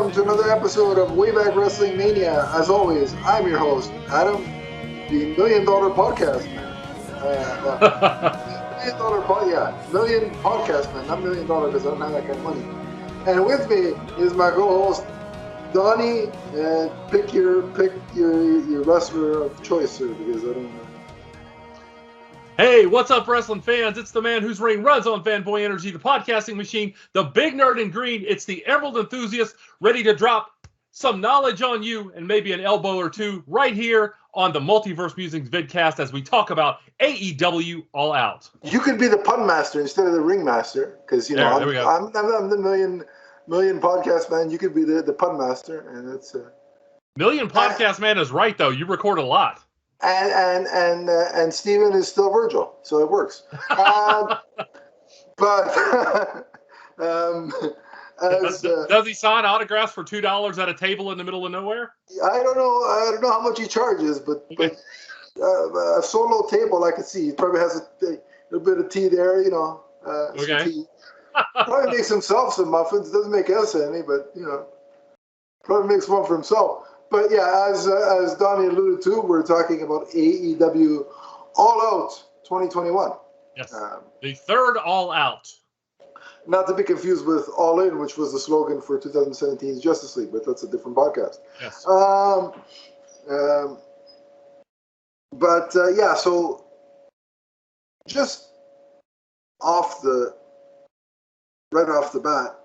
welcome to another episode of WBW Mania. As always, I'm your host, Adam, the $1 million podcast man. Million podcast man, not $1 million because I don't have that kind of money. And with me is my co-host, Donnie. Pick your wrestler of choice, sir, because I don't know. Hey, what's up, wrestling fans? It's the man whose ring runs on Fanboy Energy, the podcasting machine, the big nerd in green. It's the Emerald enthusiast, ready to drop some knowledge on you and maybe an elbow or two right here on the Multiverse Musings vidcast as we talk about AEW All Out. You could be the pun master instead of the ring master, because I'm the million podcast man. You could be the pun master, and it's Million podcast man is right though. You record a lot. And Steven is still Virgil, so it works. Does he sign autographs for $2 at a table in the middle of nowhere? I don't know how much he charges, but a solo table I could see. He probably has a little bit of tea there, Okay. Some tea. Probably makes himself some muffins. Doesn't make us any, but probably makes one for himself. But yeah, as Donnie alluded to, we're talking about AEW All Out 2021. Yes, the third All Out. Not to be confused with All In, which was the slogan for 2017's Justice League, but that's a different podcast. Yes. So just right off the bat,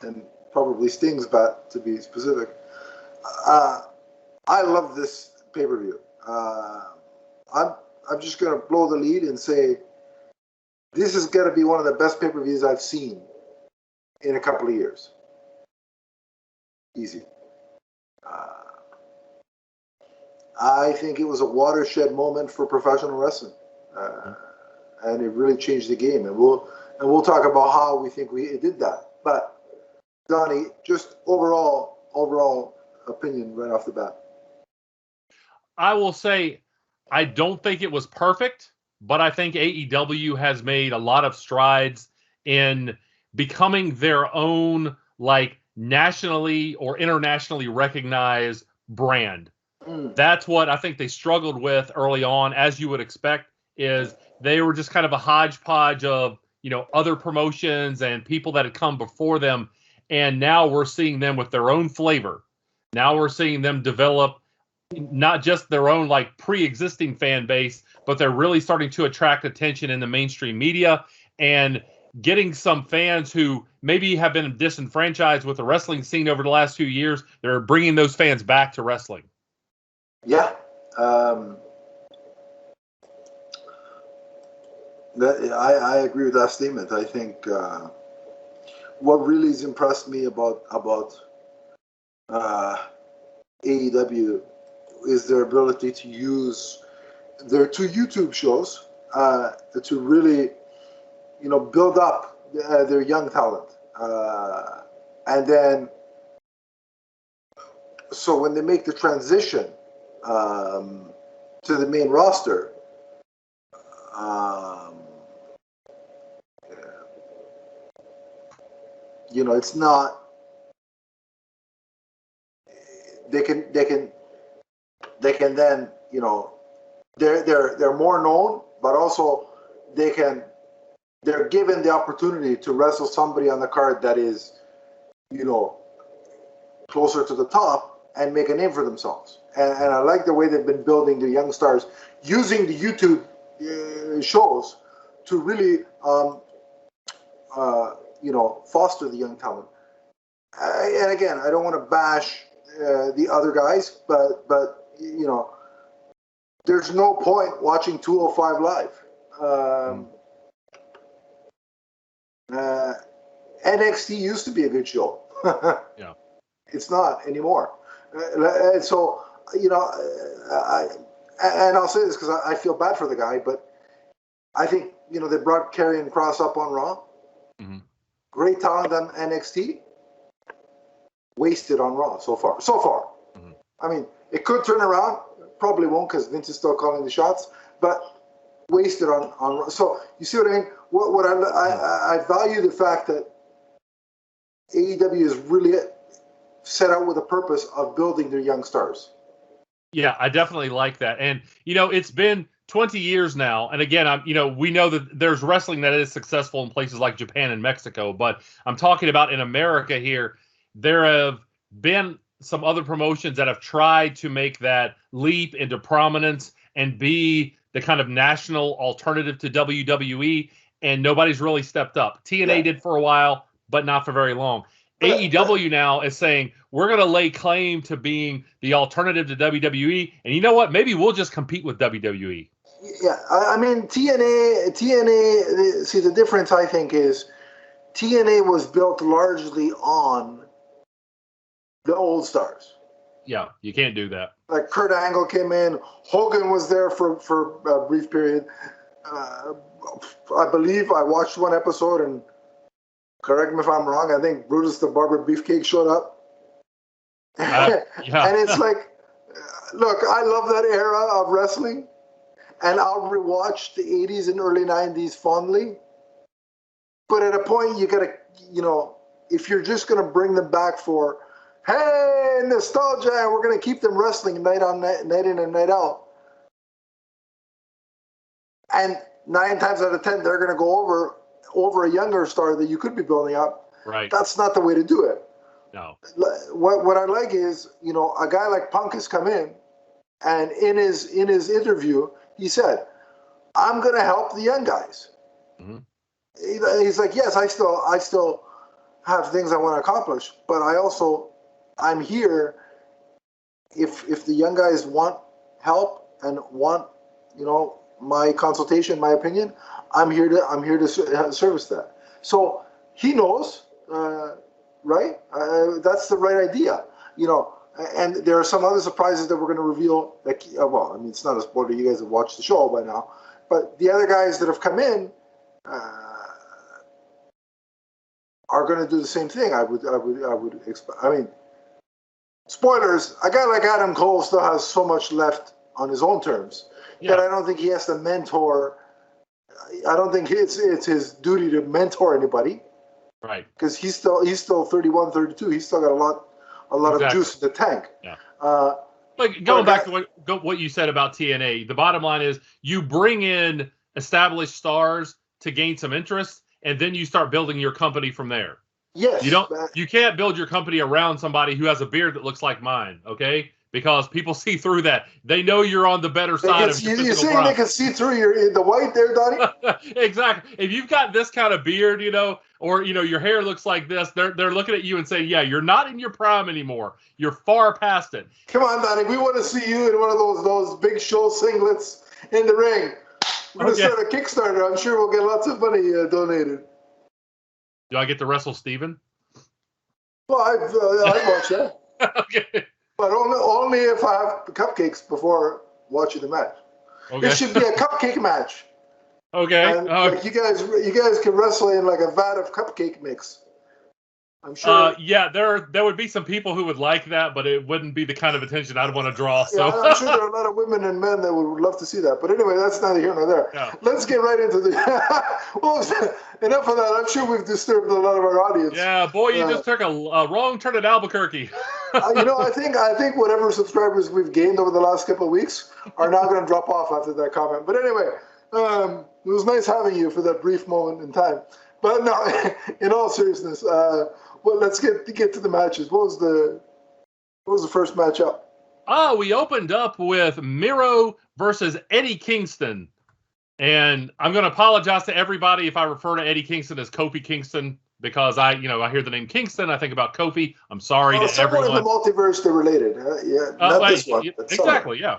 and probably Sting's bat, to be specific. I love this pay-per-view. I'm just going to blow the lead and say this is going to be one of the best pay-per-views I've seen in a couple of years. Easy. I think it was a watershed moment for professional wrestling, and it really changed the game. And we'll talk about how we think it did that, but. Donnie, just overall opinion right off the bat. I will say, I don't think it was perfect, but I think AEW has made a lot of strides in becoming their own, nationally or internationally recognized brand. That's what I think they struggled with early on, as you would expect, is they were just kind of a hodgepodge of, other promotions and people that had come before them. And now we're seeing them with their own flavor. Now we're seeing them develop not just their own pre-existing fan base, but they're really starting to attract attention in the mainstream media and getting some fans who maybe have been disenfranchised with the wrestling scene over the last few years. They're bringing those fans back to wrestling. Yeah. I agree with that statement. I think what really has impressed me about AEW is their ability to use their two YouTube shows to really, build up their young talent. And then, so when they make the transition to the main roster, it's not. They can then, they're more known, but also they're given the opportunity to wrestle somebody on the card that is, closer to the top and make a name for themselves. And I like the way they've been building the young stars using the YouTube shows to really, foster the young talent. And again, I don't want to bash the other guys, but there's no point watching 205 live. NXT used to be a good show. Yeah, it's not anymore. And so I'll say this because I feel bad for the guy, but I think they brought Karrion Kross up on Raw. Mm-hmm. Great talent on NXT. Wasted on Raw so far. Mm-hmm. I mean, it could turn around. Probably won't because Vince is still calling the shots. But wasted on Raw. So you see what I mean? What I value the fact that AEW is really set out with a purpose of building their young stars. Yeah, I definitely like that. And, it's been 20 years now. And again, we know that there's wrestling that is successful in places like Japan and Mexico, but I'm talking about in America here, there have been some other promotions that have tried to make that leap into prominence and be the kind of national alternative to WWE, and nobody's really stepped up. TNA did for a while, but not for very long. AEW now is saying, we're going to lay claim to being the alternative to WWE, and you know what? Maybe we'll just compete with WWE. Yeah, I mean, TNA, see, the difference, I think, is TNA was built largely on the old stars. Yeah, you can't do that. Like Kurt Angle came in, Hogan was there for a brief period. I believe I watched one episode, and correct me if I'm wrong, I think Brutus the Barber Beefcake showed up. Yeah. And it's like, look, I love that era of wrestling, and I'll rewatch the 80s and early 90s fondly. But at a point, you gotta, if you're just gonna bring them back for, hey, nostalgia, and we're gonna keep them wrestling night on night, night in and night out, and 9 times out of 10 they're gonna go over a younger star that you could be building up. Right. That's not the way to do it. No. What I like is, a guy like Punk has come in, and in his interview, he said, I'm going to help the young guys. Mm-hmm. He's like, yes, I still have things I want to accomplish, but I'm here if the young guys want help and want, my consultation, my opinion, I'm here to service that. So he knows, right? That's the right idea, And there are some other surprises that we're going to reveal. It's not a spoiler. You guys have watched the show by now. But the other guys that have come in are going to do the same thing. I would expect. I mean, spoilers. A guy like Adam Cole still has so much left on his own terms that I don't think he has to mentor. I don't think it's his duty to mentor anybody. Right. Because he's still 31, 32. He's still got a lot of juice in the tank. Yeah. Like going back to what you said about TNA, the bottom line is you bring in established stars to gain some interest, and then you start building your company from there. Yes. You can't build your company around somebody who has a beard that looks like mine, okay? Because people see through that. They know you're on the better side of your You're saying they can see through the white there, Donnie? Exactly. If you've got this kind of beard, or your hair looks like this, they're looking at you and saying, yeah, you're not in your prime anymore. You're far past it. Come on, Donnie. We want to see you in one of those big show singlets in the ring. We're going to start a Kickstarter. I'm sure we'll get lots of money donated. Do I get to wrestle Steven? Well, I'd watch that. Okay. But only if I have cupcakes before watching the match. Okay. It should be a cupcake match. Okay. And, you guys can wrestle in like a vat of cupcake mix. I'm sure. There would be some people who would like that, but it wouldn't be the kind of attention I'd want to draw. So yeah, I'm sure there are a lot of women and men that would love to see that. But anyway, that's neither here nor there. Yeah. Let's get right into the. Enough of that. I'm sure we've disturbed a lot of our audience. Yeah, boy, you just took a wrong turn at Albuquerque. I think whatever subscribers we've gained over the last couple of weeks are now going to drop off after that comment. But anyway, it was nice having you for that brief moment in time. But no, in all seriousness, let's get to the matches. What was the first match up? We opened up with Miro versus Eddie Kingston. And I'm going to apologize to everybody if I refer to Eddie Kingston as Kofi Kingston, because I hear the name Kingston, I think about Kofi. I'm sorry to everyone. In the multiverse, they're related. Not this one. Exactly, yeah.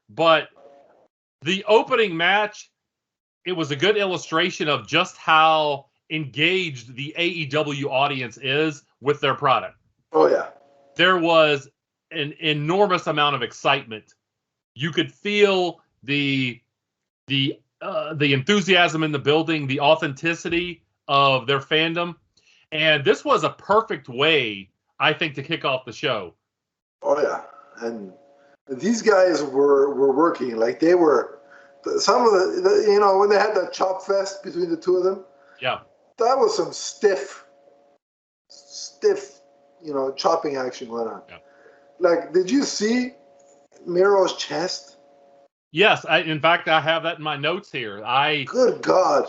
But the opening match, it was a good illustration of just how engaged the AEW audience is with their product. Oh, yeah. There was an enormous amount of excitement. You could feel the enthusiasm in the building, the authenticity of their fandom. And this was a perfect way, I think, to kick off the show. Oh, yeah. And these guys were working. Like, they were, some of the when they had that chop fest between the two of them. Yeah. That was some stiff stiff, chopping action going on. Yeah. Like, did you see Miro's chest? Yes, in fact, I have that in my notes here. Good God.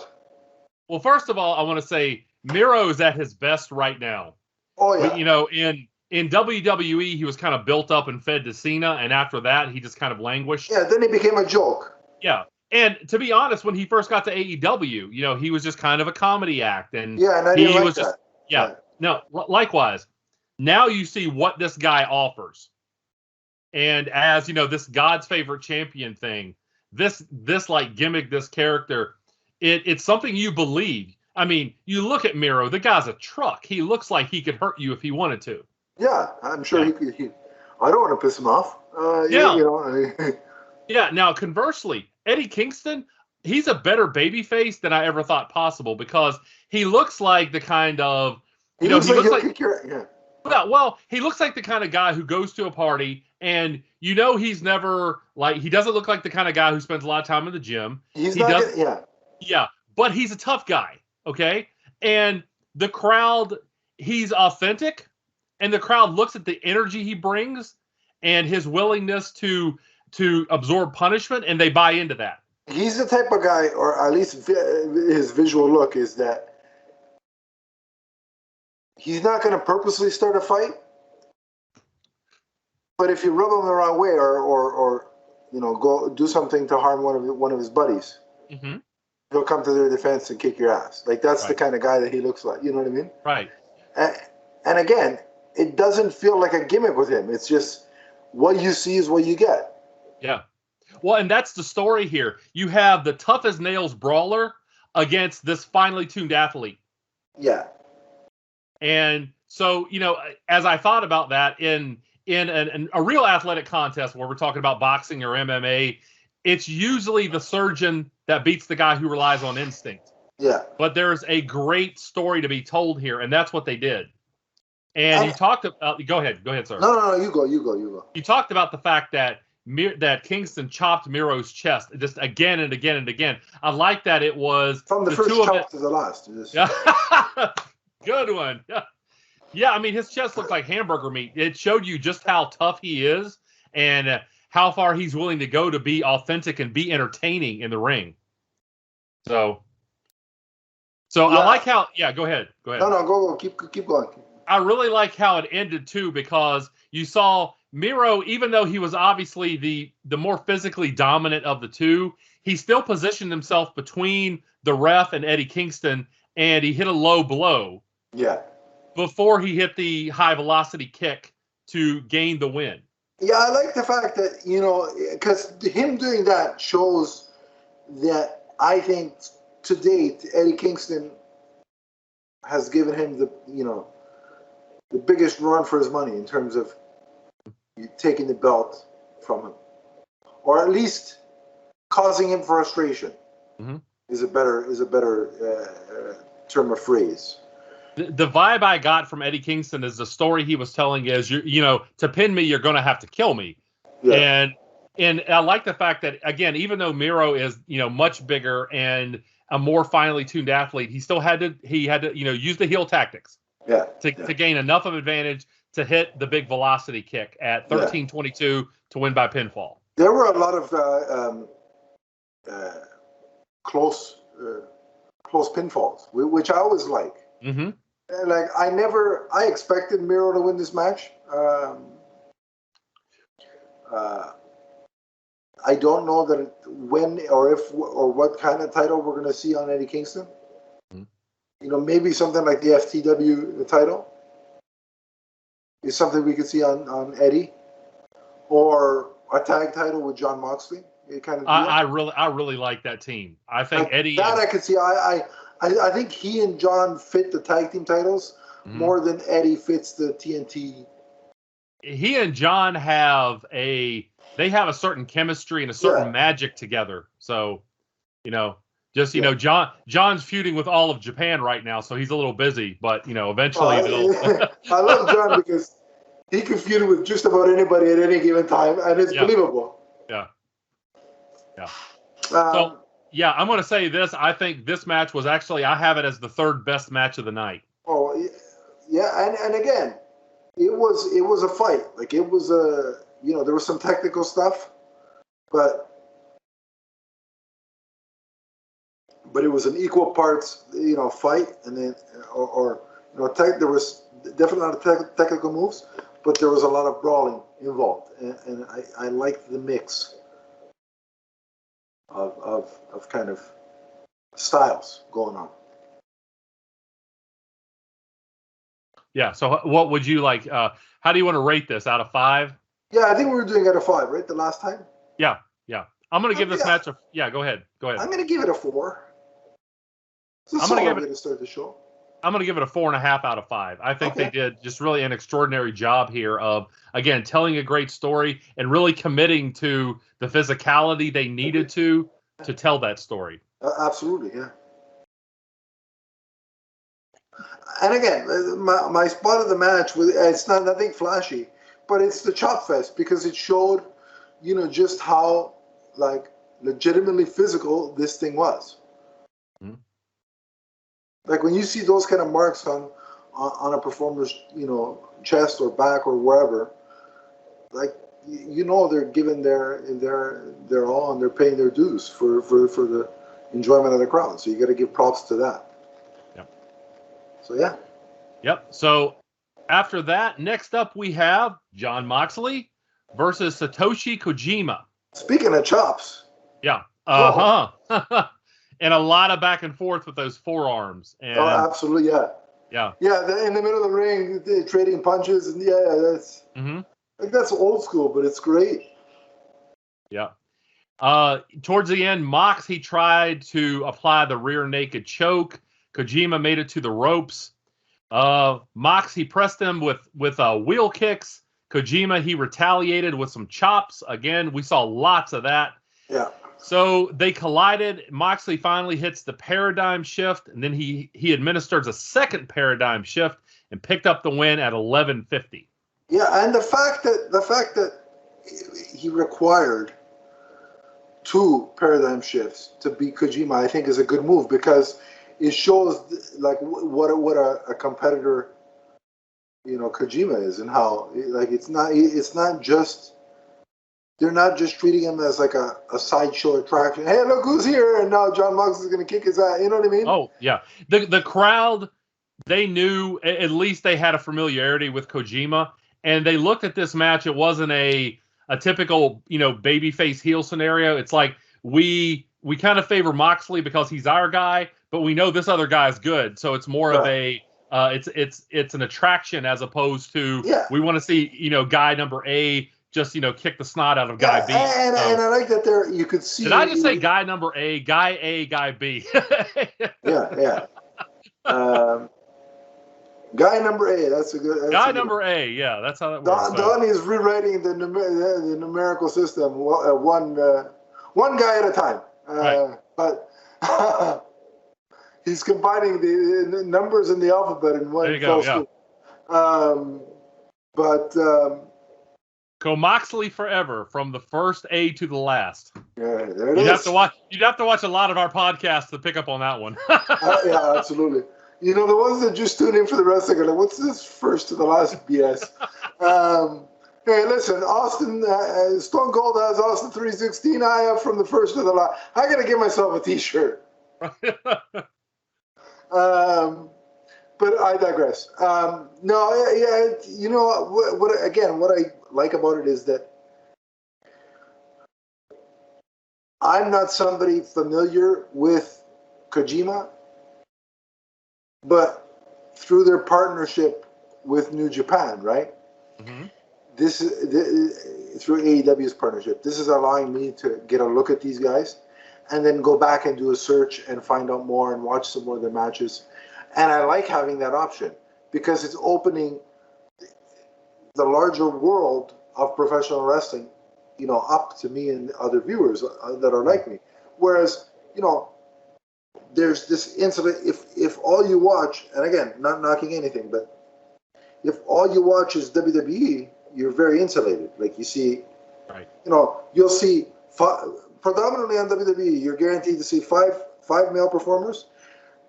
Well, first of all, I want to say Miro is at his best right now. Oh, yeah. But, in WWE, he was kind of built up and fed to Cena, and after that, he just kind of languished. Yeah, then he became a joke. Yeah. And to be honest, when he first got to AEW, he was just kind of a comedy act. And yeah, and I didn't like that. Yeah. No, likewise. Now you see what this guy offers. And as, this God's favorite champion thing, this like gimmick, this character, it's something you believe. I mean, you look at Miro, the guy's a truck. He looks like he could hurt you if he wanted to. Yeah, I'm sure he could. I don't want to piss him off. Yeah, now conversely, Eddie Kingston, he's a better babyface than I ever thought possible because he looks like the kind of, he looks like well, he looks like the kind of guy who goes to a party and he's never he doesn't look like the kind of guy who spends a lot of time in the gym. Yeah, but he's a tough guy, okay? And the crowd, he's authentic, and the crowd looks at the energy he brings and his willingness to absorb punishment, and they buy into that. He's the type of guy, or at least his visual look is that he's not going to purposely start a fight, but if you rub him the wrong way or go do something to harm one of his buddies, mm-hmm. he'll come to their defense and kick your ass. Like, that's the kind of guy that he looks like. You know what I mean? Right. And again, it doesn't feel like a gimmick with him. It's just what you see is what you get. Yeah. Well, and that's the story here. You have the tough as nails brawler against this finely tuned athlete. Yeah. And so, as I thought about that in a real athletic contest where we're talking about boxing or MMA, it's usually the surgeon that beats the guy who relies on instinct. Yeah. But there's a great story to be told here, and that's what they did. And you talked about. Go ahead, sir. No. You go. You talked about the fact that Kingston chopped Miro's chest just again and again and again. I like that it was from the first chop to the last. Yeah. Good one. Yeah. I mean, his chest looked like hamburger meat. It showed you just how tough he is and how far he's willing to go to be authentic and be entertaining in the ring. So I like how. Yeah, go ahead. No, go. Keep going. I really like how it ended too, because you saw Miro, even though he was obviously the more physically dominant of the two, he still positioned himself between the ref and Eddie Kingston, and he hit a low blow. Yeah. Before he hit the high velocity kick to gain the win. Yeah, I like the fact that, because him doing that shows that I think to date Eddie Kingston has given him the biggest run for his money in terms of taking the belt from him, or at least causing him frustration. Mm-hmm. is a better term of phrase. The vibe I got from Eddie Kingston is the story he was telling is, to pin me, you're going to have to kill me. Yeah. And I like the fact that, again, even though Miro is, much bigger and a more finely tuned athlete, he still had to use the heel tactics. Yeah. To gain enough of advantage to hit the big velocity kick at 13:22 to win by pinfall. There were a lot of close pinfalls, which I always like. Mm-hmm. Like, I expected Miro to win this match. I don't know that when or if or what kind of title we're going to see on Eddie Kingston. Mm-hmm. Maybe something like the FTW title is something we could see on Eddie, or a tag title with John Moxley. I really like that team. I think Eddie. I could see. I think he and John fit the tag team titles more than Eddie fits the TNT. He and John have a certain chemistry and a certain magic together. So, John's feuding with all of Japan right now, so he's a little busy. But eventually I love John because he can feud with just about anybody at any given time, and it's believable. Yeah. So. Yeah, I'm going to say this. I think this match was actually, I have it as the third best match of the night. Oh, Yeah, and again, it was a fight. Like it was there was some technical stuff, but it was an equal parts, fight, and then there was definitely a lot of technical moves, but there was a lot of brawling involved, and I liked the mix of kind of styles going on. Yeah. So what would you like? How do you want to rate this out of 5? Yeah, I think we were doing out of 5, right? The last time. Yeah. I'm going to give this match a. Yeah, go ahead. I'm going to give it a 4. I'm going to give it to start the show. I'm going to give it a 4.5 out of 5. I think they did just really an extraordinary job here of, again, telling a great story and really committing to the physicality they needed to tell that story. Absolutely, yeah. And again, my spot of the match it's not nothing flashy, but it's the chop fest because it showed, just how like legitimately physical this thing was. Mm-hmm. Like when you see those kind of marks on a performer's, chest or back or wherever, like they're giving their all and they're paying their dues for the enjoyment of the crowd. So you got to give props to that. Yep. So yeah. Yep. So after that, next up we have Jon Moxley versus Satoshi Kojima. Speaking of chops. Yeah. Uh-huh. And a lot of back and forth with those forearms. And, absolutely, yeah. Yeah. Yeah, in the middle of the ring, trading punches, and that's like that's old school, but it's great. Yeah. Towards the end, Mox, he tried to apply the rear naked choke. Kojima made it to the ropes. Mox, he pressed him with wheel kicks. Kojima, he retaliated with some chops. Again, we saw lots of that. Yeah. So they collided. Moxley finally hits the paradigm shift, and then he administers a second paradigm shift and picked up the win at 11:50. Yeah, and the fact that he required 2 paradigm shifts to beat Kojima, I think, is a good move because it shows like what a competitor, Kojima is, and how like it's not just. They're not just treating him as like a sideshow attraction. Hey, look who's here! And now Jon Moxley is going to kick his ass. You know what I mean? Oh yeah, the crowd, they knew, at least they had a familiarity with Kojima, and they looked at this match. It wasn't a typical babyface heel scenario. It's like we kind of favor Moxley because he's our guy, but we know this other guy is good. So it's more of a it's an attraction as opposed to we want to see guy number A. Just kick the snot out of guy B. And I like that there you could see. Did I just say guy number A, guy B? yeah. Guy number A. That's a good. Guy number A. Yeah, that's how that works. Donnie is rewriting the numerical system one guy at a time. Right. But he's combining the numbers in the alphabet in one. There you go. Yeah. Go Moxley forever from the first A to the last. Yeah, there it is. You'd have to watch a lot of our podcasts to pick up on that one. Yeah, absolutely. The ones that just tune in for the wrestling are like, what's this first to the last BS? Hey, listen, Austin, Stone Cold has Austin 316. I have from the first to the last. I got to get myself a T-shirt. But I digress. What I like about it is that I'm not somebody familiar with Kojima, but through their partnership with New Japan, right? Mm-hmm. This is through AEW's partnership. This is allowing me to get a look at these guys and then go back and do a search and find out more and watch some more of their matches. And I like having that option because it's opening the larger world of professional wrestling, up to me and other viewers that are like me. Whereas, there's this incident. If all you watch, and again, not knocking anything, but if all you watch is WWE, you're very insulated. Like you see, right. You'll see predominantly on WWE, you're guaranteed to see five male performers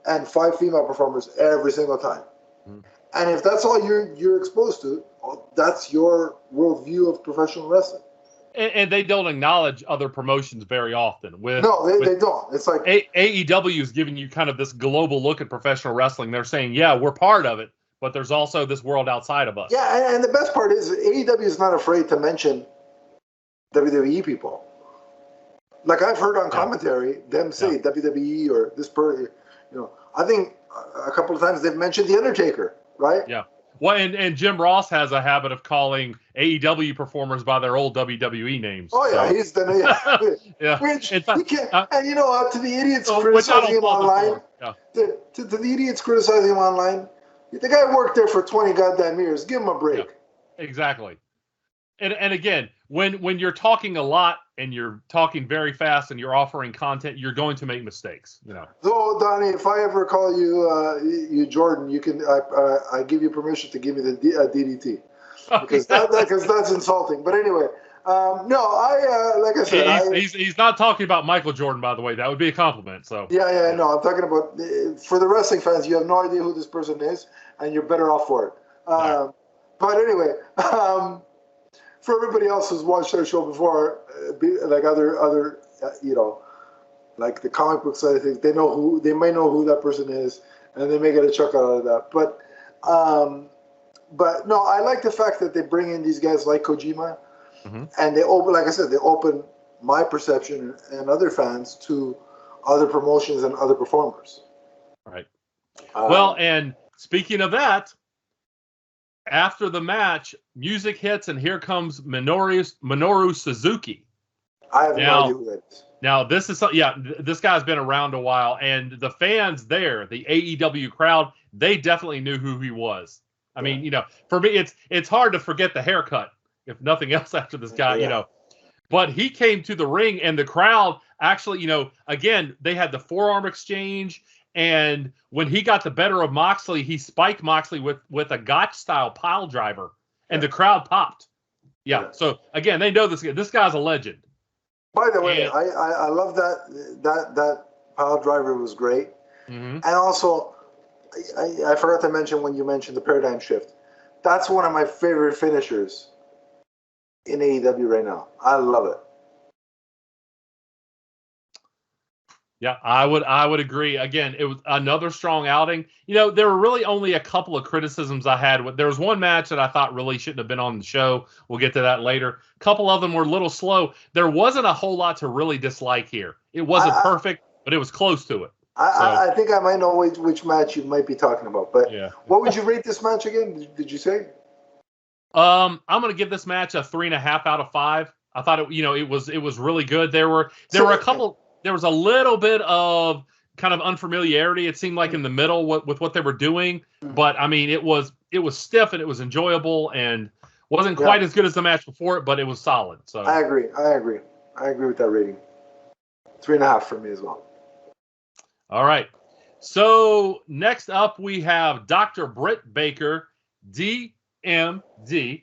and 5 female performers every single time. Mm. And if that's all you're exposed to, that's your worldview of professional wrestling. And they don't acknowledge other promotions very often. They don't. It's like AEW is giving you kind of this global look at professional wrestling. They're saying, yeah, we're part of it, but there's also this world outside of us. Yeah, and the best part is AEW is not afraid to mention WWE people. Like I've heard on commentary them say WWE or this person. I think a couple of times they've mentioned The Undertaker, right? Yeah. Well, and Jim Ross has a habit of calling AEW performers by their old WWE names. Oh yeah, so. he's done. Yeah. Which in fact, he can't. And to the idiots criticizing him online, to the idiots criticizing him online, the guy worked there for 20 goddamn years. Give him a break. Yeah, exactly. And again, when you're talking a lot and you're talking very fast and you're offering content, you're going to make mistakes. So Donnie, if I ever call you Jordan, you can. I give you permission to give me the DDT because that's insulting. But anyway, like I said, he's not talking about Michael Jordan, by the way. That would be a compliment. So yeah. No, I'm talking about for the wrestling fans. You have no idea who this person is, and you're better off for it. But anyway. For everybody else who's watched our show before, like other like the comic book side of things, they may know who that person is, and they may get a chuckle out of that. But no, I like the fact that they bring in these guys like Kojima, and they open my perception and other fans to other promotions and other performers. Right. Well, and speaking of that. After the match, music hits, and here comes Minoru Suzuki. I have no idea who that is. Now, this guy's been around a while, and the fans there, the AEW crowd, they definitely knew who he was. I mean, for me, it's hard to forget the haircut, if nothing else, after this guy, But he came to the ring, and the crowd actually, again, they had the forearm exchange. And when he got the better of Moxley, he spiked Moxley with a gotch-style pile driver, and the crowd popped. Yeah. So again, they know this guy. This guy's a legend. By the way, I love that pile driver was great, and also I forgot to mention when you mentioned the paradigm shift. That's one of my favorite finishers in AEW right now. I love it. Yeah, I would agree. Again, it was another strong outing. There were really only a couple of criticisms I had. There was one match that I thought really shouldn't have been on the show. We'll get to that later. A couple of them were a little slow. There wasn't a whole lot to really dislike here. It wasn't perfect, but it was close to it. I think I might know which match you might be talking about. But what would you rate this match again? Did you say? I'm going to give this match a 3.5 out of 5. I thought it was really good. There were a couple. There was a little bit of kind of unfamiliarity. It seemed like in the middle with what they were doing, but I mean, it was stiff and it was enjoyable and wasn't quite as good as the match before it, but it was solid. So I agree with that rating. 3.5 for me as well. All right. So next up we have Dr. Britt Baker, DMD.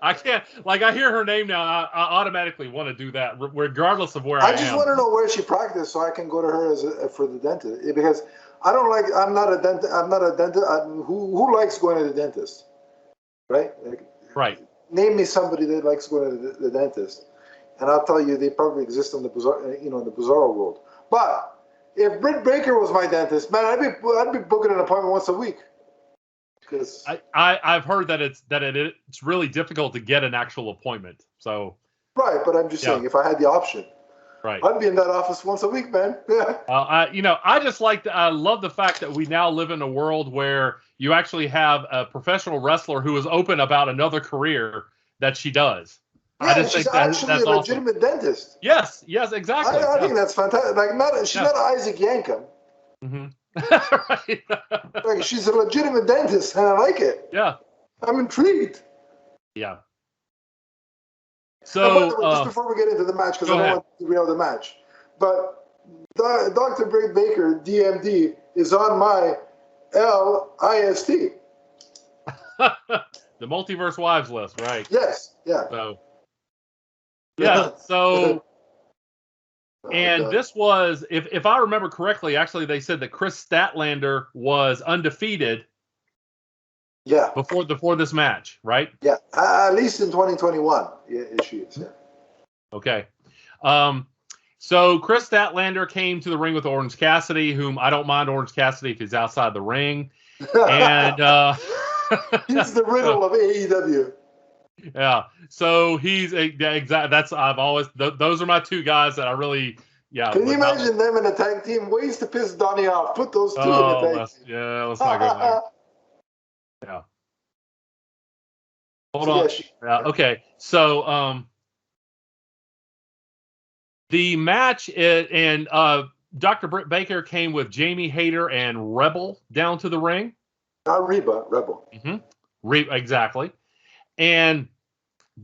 I can't, I hear her name now. I automatically want to do that, regardless of where I am. I just want to know where she practiced so I can go to her for the dentist, because I'm not a dentist. Who likes going to the dentist, right? Right. Name me somebody that likes going to the dentist, and I'll tell you they probably exist in the bizarre, in the bizarro world. But if Britt Baker was my dentist, man, I'd be booking an appointment once a week. I've heard that it's really difficult to get an actual appointment. So right, but I'm just saying, if I had the option, right, I'd be in that office once a week, man. I love the fact that we now live in a world where you actually have a professional wrestler who is open about another career that she does. Yeah, I just she's think actually that's a legitimate dentist. Yes, exactly. I think that's fantastic. She's not Isaac Yankem. Mm-hmm. Right. She's a legitimate dentist, and I like it. Yeah, I'm intrigued. Yeah. So, by the way, just before we get into the match, because I don't want to derail the match, but Dr. Britt Baker, DMD, is on my LIST. The Multiverse Wives list, right? Yes. Yeah. So, yeah. So, And this was, if I remember correctly, actually they said that Chris Statlander was undefeated. Yeah. Before this match, right? Yeah. At least in 2021, yeah, she is. Yeah. Okay. So Chris Statlander came to the ring with Orange Cassidy, whom I don't mind Orange Cassidy if he's outside the ring. And he's the riddle of AEW. Yeah. So he's exact. That's I've always those are my two guys that I really Can you imagine them in a tag team? Ways to piss Donnie off. Put those two in a tag team. Yeah, let's not go there. Yeah. Hold on. Okay. So the match and Dr. Britt Baker came with Jamie Hayter and Rebel down to the ring. Not Reba, Rebel. Mm-hmm. Exactly. And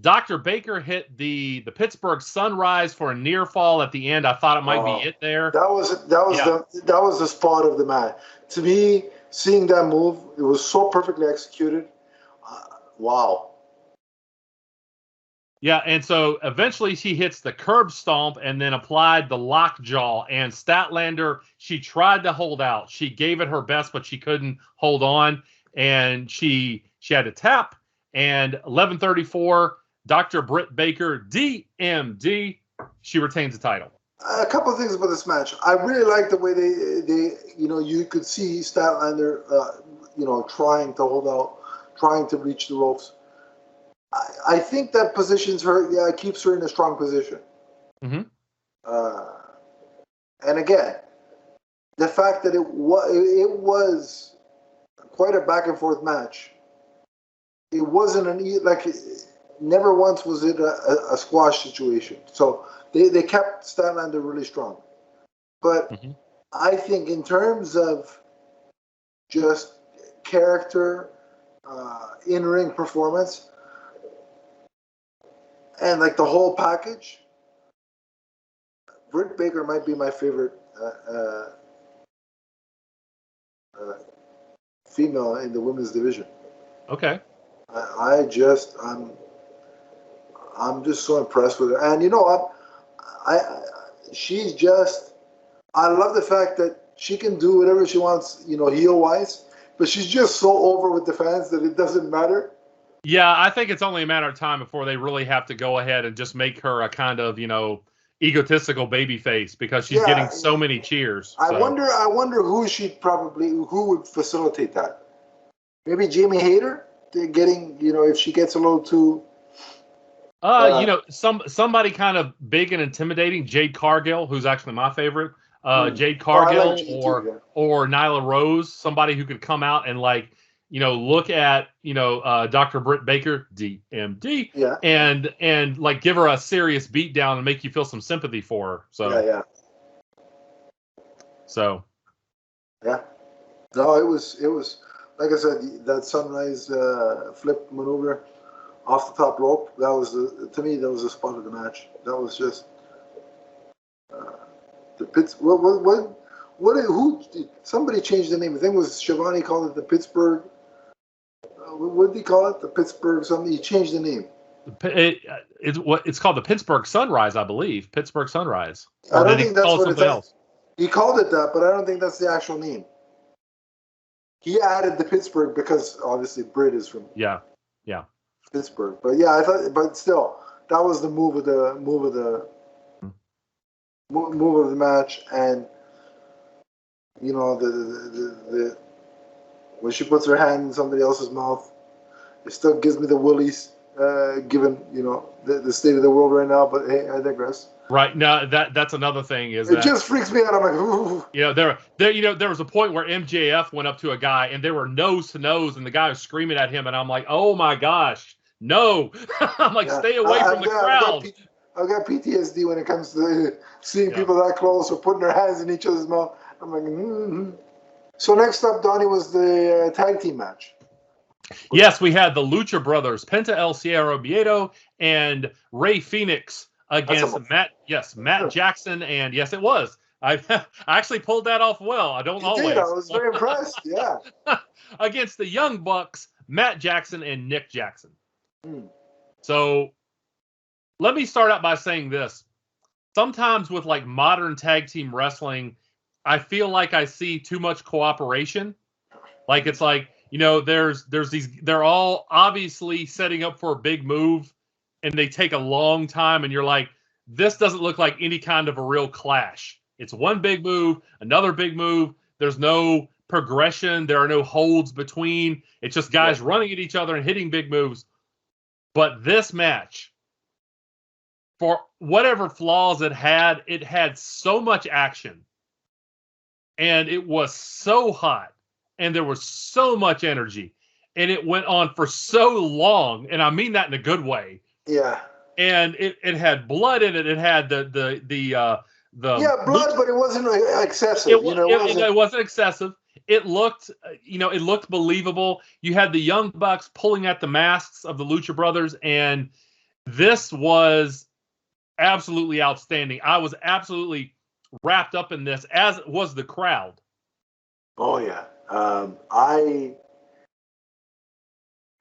Dr. Baker hit the Pittsburgh Sunrise for a near fall at the end. I thought it might be it there. That was the spot of the match. To me, seeing that move, it was so perfectly executed. Wow. Yeah, and so eventually she hits the curb stomp and then applied the lockjaw. And Statlander, she tried to hold out. She gave it her best, but she couldn't hold on. And she had to tap. And 11:34, Dr. Britt Baker, DMD, she retains the title. A couple of things about this match. I really like the way they you could see Statlander, trying to hold out, trying to reach the ropes. I think that positions her, keeps her in a strong position. Mm-hmm. And again, the fact that it was quite a back and forth match. It wasn't never once was it a squash situation. So they kept Statlander really strong. But I think in terms of just character, in-ring performance, and the whole package, Britt Baker might be my favorite female in the women's division. Okay. I'm just so impressed with her, and you know what? I love the fact that she can do whatever she wants, heel wise, but she's just so over with the fans that it doesn't matter. Yeah, I think it's only a matter of time before they really have to go ahead and just make her a kind of, egotistical baby face because she's getting so many cheers. I wonder who would facilitate that. Maybe Jamie Hayter getting, if she gets a little too. Somebody kind of big and intimidating, Jade Cargill, who's actually my favorite. Jade Cargill or Nyla Rose, somebody who could come out and look at, Dr. Britt Baker, DMD, and give her a serious beat down and make you feel some sympathy for her. So, So. Yeah. No, it was, like I said, that sunrise flip maneuver off the top rope, to me, that was the spot of the match. That was just, the Pitts, somebody changed the name. I think it was Shivani called it the Pittsburgh. What did he call it? The Pittsburgh something. He changed the name. It's called the Pittsburgh Sunrise, I believe. Pittsburgh Sunrise. I don't think that's what it's else. He called it that, but I don't think that's the actual name. He added the Pittsburgh because obviously Britt is from Pittsburgh. But but still, that was the move of the match, and the when she puts her hand in somebody else's mouth, it still gives me the willies, given the state of the world right now. But hey, I digress. Right. No, that's another thing. It just freaks me out. I'm like, ooh. There was a point where MJF went up to a guy and they were nose to nose, and the guy was screaming at him, and I'm like, oh my gosh, no! I'm like, stay away from the crowd. I've got PTSD when it comes to seeing people that close or putting their hands in each other's mouth. I'm like, mm-hmm. So next up, Donnie, was the tag team match. Yes, we had the Lucha Brothers, Penta El Cielo Viejo and Rey Fenix against Matt Jackson, and yes, it was. I actually pulled that off well. I don't always. I was very impressed. Yeah. Against the Young Bucks, Matt Jackson and Nick Jackson. So let me start out by saying this. sometimes with like modern tag team wrestling, I feel like I see too much cooperation. Like it's like, there's these, they're all obviously setting up for a big move and they take a long time and you're like, this doesn't look like any kind of a real clash. It's one big move, another big move. There's no progression. There are no holds between. It's just guys running at each other and hitting big moves. But this match, for whatever flaws it had so much action. And it was so hot. And there was so much energy. And it went on for so long. And I mean that in a good way. Yeah. And it had blood in it. It had the blood, but it wasn't excessive. It wasn't excessive. It looked, it looked believable. You had the Young Bucks pulling at the masks of the Lucha Brothers, and this was absolutely outstanding. I was absolutely wrapped up in this, as was the crowd. Oh yeah,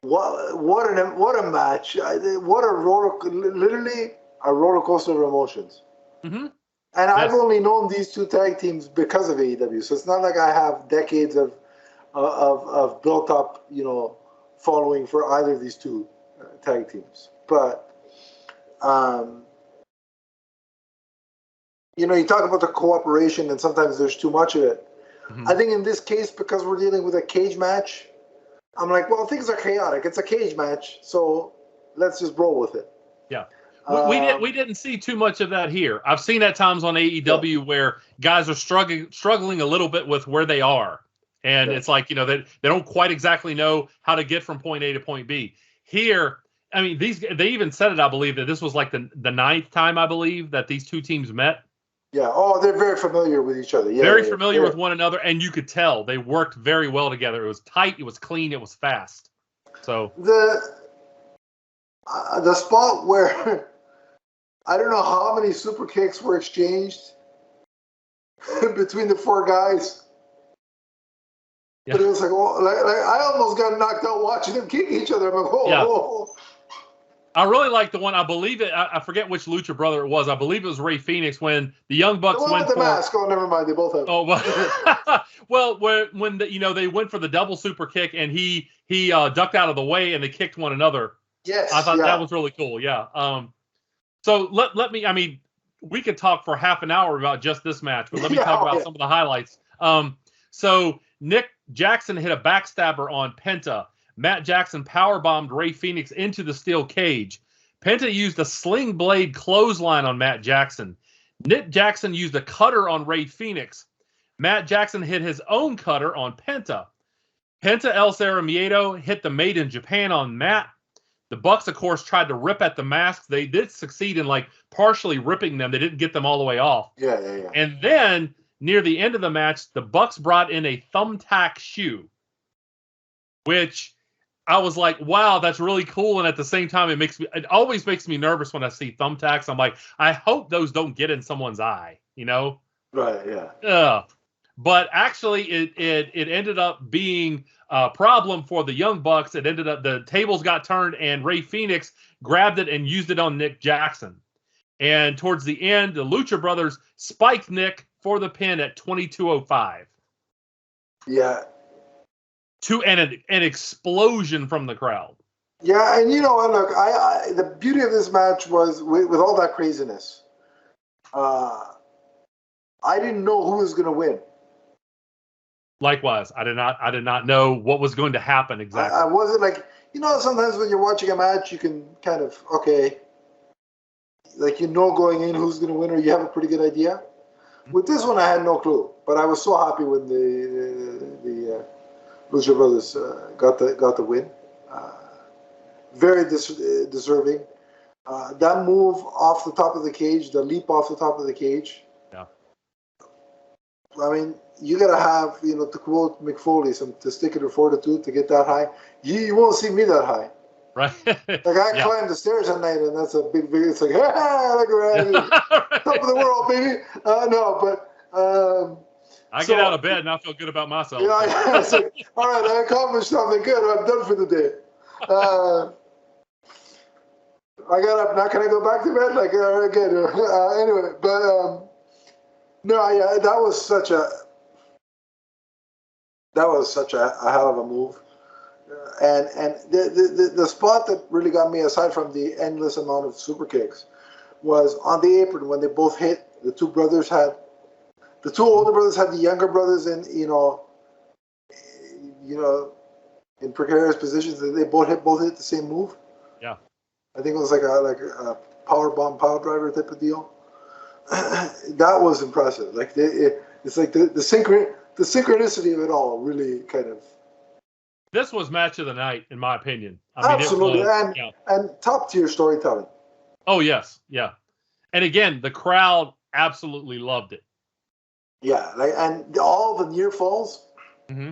what a match! Literally a roller coaster of emotions. Mm-hmm. And I've only known these two tag teams because of AEW, so it's not like I have decades of built up, following for either of these two tag teams. But you talk about the cooperation, and sometimes there's too much of it. Mm-hmm. I think in this case, because we're dealing with a cage match, I'm like, well, things are chaotic. It's a cage match, so let's just roll with it. Yeah. We didn't see too much of that here. I've seen at times on AEW where guys are struggling a little bit with where they are. And it's like, they don't quite exactly know how to get from point A to point B. Here, I mean, they even said it, I believe, that this was like the ninth time, I believe, that these two teams met. Yeah. Oh, they're very familiar with each other. Yeah, very familiar with one another, and you could tell they worked very well together. It was tight, it was clean, it was fast. So the spot where I don't know how many super kicks were exchanged between the four guys. Yeah. But it was like, I almost got knocked out watching them kick each other. I'm like, whoa. I really like the one. I believe it. I forget which Lucha brother it was. I believe it was Ray Phoenix when the Young Bucks went with the mask. Oh, never mind. They both have. Oh well, when they went for the double super kick and he ducked out of the way and they kicked one another. Yes, I thought that was really cool. Yeah. So let me. I mean, we could talk for half an hour about just this match, but let me talk about some of the highlights. So Nick Jackson hit a backstabber on Penta. Matt Jackson powerbombed Ray Phoenix into the steel cage. Penta used a sling blade clothesline on Matt Jackson. Nick Jackson used a cutter on Ray Phoenix. Matt Jackson hit his own cutter on Penta. Penta El Zero Miedo hit the Made in Japan on Matt. The Bucks, of course, tried to rip at the masks. They did succeed in partially ripping them. They didn't get them all the way off. Yeah. And then near the end of the match, the Bucks brought in a thumbtack shoe, which I was like, wow, that's really cool. And at the same time, it always makes me nervous when I see thumbtacks. I'm like, I hope those don't get in someone's eye, Right, yeah. But actually, it ended up being a problem for the Young Bucks. It ended up, the tables got turned and Ray Phoenix grabbed it and used it on Nick Jackson. And towards the end, the Lucha Brothers spiked Nick for the pin at 22:05. Yeah. To an explosion from the crowd. Yeah, and look, I the beauty of this match was with all that craziness. I didn't know who was going to win. Likewise, I did not know what was going to happen exactly. I wasn't like, sometimes when you're watching a match, you can kind of going in who's going to win, or you have a pretty good idea. With this one, I had no clue, but I was so happy when the Lucha Brothers got the win. Very deserving. That move off the top of the cage, the leap off the top of the cage. Yeah. I mean, you gotta have, to quote McFoley, to stick it or fortitude to get that high. You won't see me that high. Right. I climbed the stairs at night, and that's a big. It's like, hey, look around, top of the world, baby. No, but. I get out of bed and I feel good about myself. Yeah, it's like, all right, I accomplished something good. I'm done for the day. I got up. Now can I go back to bed? Like again. Anyway, but no, yeah, that was such a hell of a move. And the spot that really got me, aside from the endless amount of super kicks, was on the apron when they both hit. The two older brothers had the younger brothers in in precarious positions. They both hit the same move. Yeah, I think it was like a power bomb, power driver type of deal. That was impressive. Like it's like the synchronicity of it all really kind of. This was match of the night, in my opinion. Absolutely, and top tier storytelling. Oh yes, yeah, and again, the crowd absolutely loved it. Yeah, and all the near falls. Mm-hmm.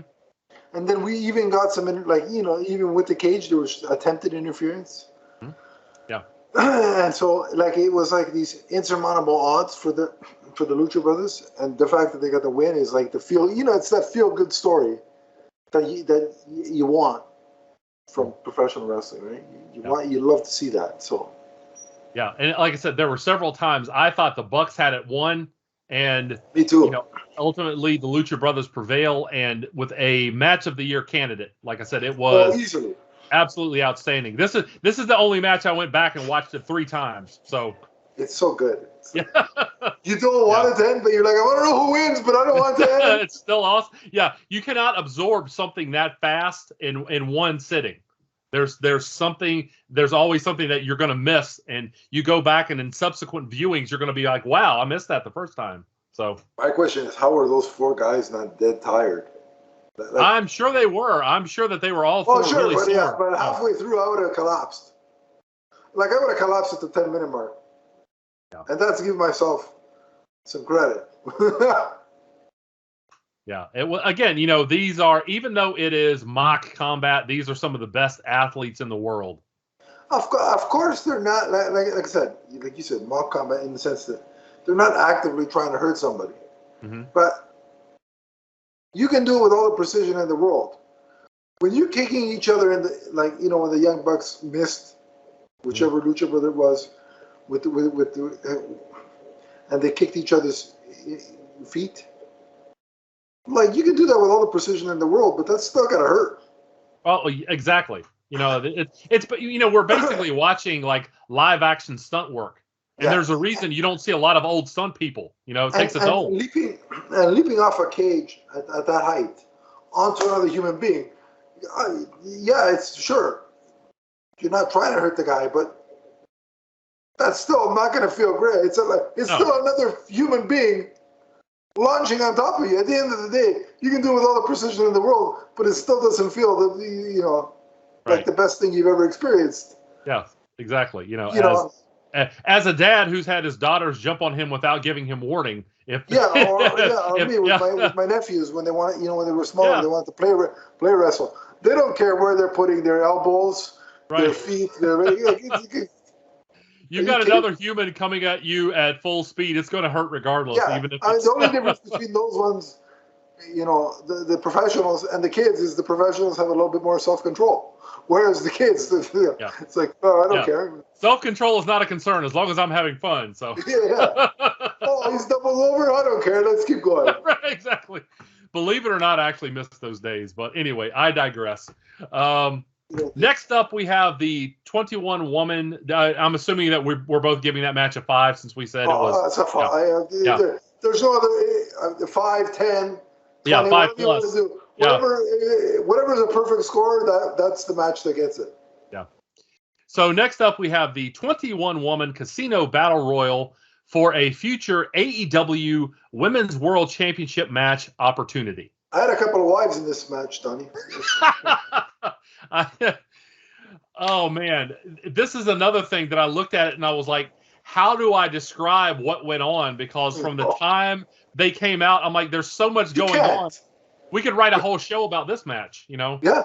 And then we even got some, even with the cage, there was attempted interference. Mm-hmm. Yeah. And so, it was like these insurmountable odds for the Lucha Brothers, and the fact that they got the win is like the feel. It's that feel good story that you want from professional wrestling, right? You love to see that. So. Yeah, and like I said, there were several times I thought the Bucks had it won, and me too. Ultimately the Lucha Brothers prevail, and with a match of the year candidate, like I said, it was easily absolutely outstanding. This is the only match I went back and watched it 3 times. So it's so good. You don't want it to end, but you're like, I want to know who wins, but I don't want it to end. It's still awesome. Yeah, you cannot absorb something that fast in one sitting. There's always something that you're going to miss, and you go back and in subsequent viewings you're going to be like, wow, I missed that the first time. So my question is, how are those 4 guys not dead tired? I'm sure they were. I'm sure that they were all 4 really sore. Yeah, but halfway through I would have collapsed. I would have collapsed at the 10-minute mark. Yeah. And that's to give myself some credit. Yeah. It was, again, these are, even though it is mock combat, these are some of the best athletes in the world. Of course they're not, like I said, like you said, mock combat in the sense that they're not actively trying to hurt somebody. Mm-hmm. But you can do it with all the precision in the world. When you're kicking each other in the, when the Young Bucks missed whichever Lucha Brother it was, and they kicked each other's feet. You can do that with all the precision in the world, but that's still gonna hurt. Well, exactly. It's we're basically watching live action stunt work, and there's a reason you don't see a lot of old stunt people. It takes a toll. Leaping off a cage at that height onto another human being. It's sure you're not trying to hurt the guy, but that's still not going to feel great. It's still another human being launching on top of you. At the end of the day, you can do it with all the precision in the world, but it still doesn't feel like the best thing you've ever experienced. Yeah, exactly. As a dad who's had his daughters jump on him without giving him warning. Me with my nephews when they want, when they were small, they wanted to play wrestle. They don't care where they're putting their elbows, their feet, You've got another human coming at you at full speed. It's going to hurt regardless. Yeah, even if the only difference between those ones, the professionals and the kids is the professionals have a little bit more self-control. Whereas the kids, it's like, I don't care. Self-control is not a concern as long as I'm having fun. So yeah. Oh, he's doubled over. I don't care. Let's keep going. Right, exactly. Believe it or not, I actually missed those days. But anyway, I digress. Next up, we have the 21-woman. I'm assuming that we're both giving that match a 5 since we said it was. It's a 5. There's no other 5, 10. 20, 5 plus. Whatever is a perfect score, that's the match that gets it. Yeah. So next up, we have the 21-woman Casino Battle Royal for a future AEW Women's World Championship match opportunity. I had a couple of wives in this match, Donnie. Oh man, this is another thing that I looked at it and I was like, how do I describe what went on? Because from the time they came out, I'm like, there's so much going on. We could write a whole show about this match, Yeah.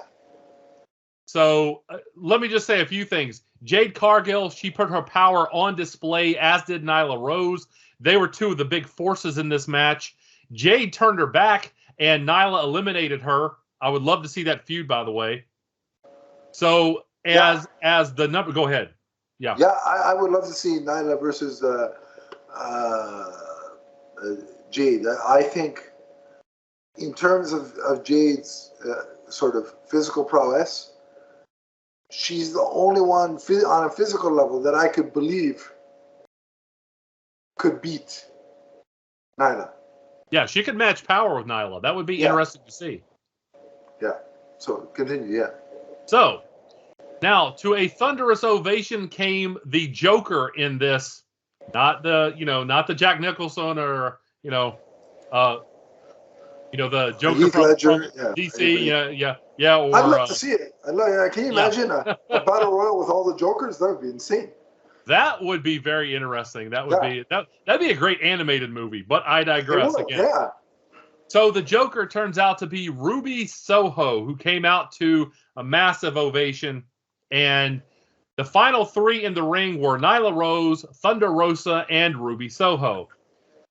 So let me just say a few things. Jade Cargill, she put her power on display, as did Nyla Rose. They were 2 of the big forces in this match. Jade turned her back and Nyla eliminated her. I would love to see that feud, by the way. So as the number, go ahead. Yeah. Yeah, I would love to see Nyla versus Jade. I think in terms of Jade's sort of physical prowess, she's the only one on a physical level that I could believe could beat Nyla. Yeah, she could match power with Nyla. That would be interesting to see. Yeah. So continue. Yeah. So now to a thunderous ovation came the Joker in this, not the Jack Nicholson or the Joker Heath from Ledger, DC. Yeah. Or I'd love to see it. Can you imagine a battle royal with all the Jokers? That would be insane. That would be very interesting. That'd be a great animated movie. But I digress again. Yeah. So the Joker turns out to be Ruby Soho, who came out to a massive ovation. And the final three in the ring were Nyla Rose, Thunder Rosa, and Ruby Soho.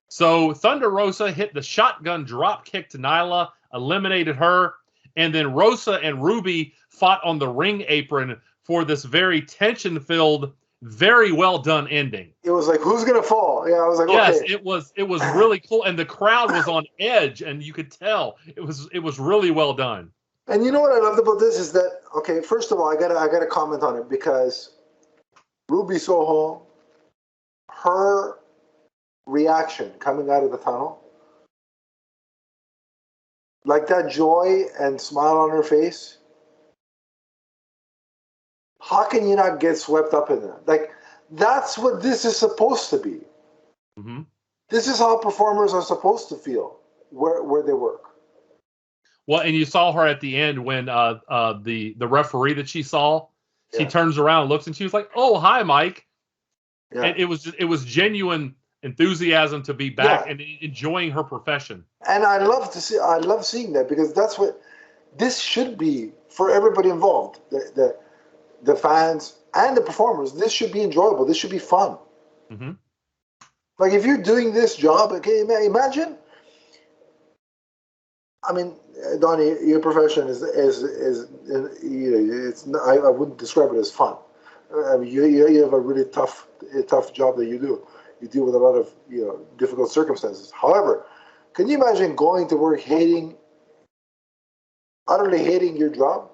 So Thunder Rosa hit the shotgun drop kick to Nyla, eliminated her, and then Rosa and Ruby fought on the ring apron for this very tension-filled, very well done ending. It was like, who's gonna fall? Yeah, I was like, yes, okay. it was really cool, and the crowd was on edge, and you could tell it was really well done. And you know what I loved about this is that, okay, first of all, I gotta comment on it because Ruby Soho, her reaction coming out of the tunnel, like that joy and smile on her face. How can you not get swept up in that? Like, that's what this is supposed to be. Mm-hmm. This is how performers are supposed to feel where they work. Well, and you saw her at the end when the referee that she saw, she turns around and looks, and she was like, "Oh, hi, Mike." Yeah. And it was genuine enthusiasm to be back and enjoying her profession. And I love seeing that because that's what this should be for everybody involved. The fans and the performers. This should be enjoyable. This should be fun. Mm-hmm. Like if you're doing this job, okay, imagine. I mean, Donnie, your profession is it's not, I wouldn't describe it as fun. I mean, you have a really tough job that you do. You deal with a lot of difficult circumstances. However, can you imagine going to work utterly hating your job?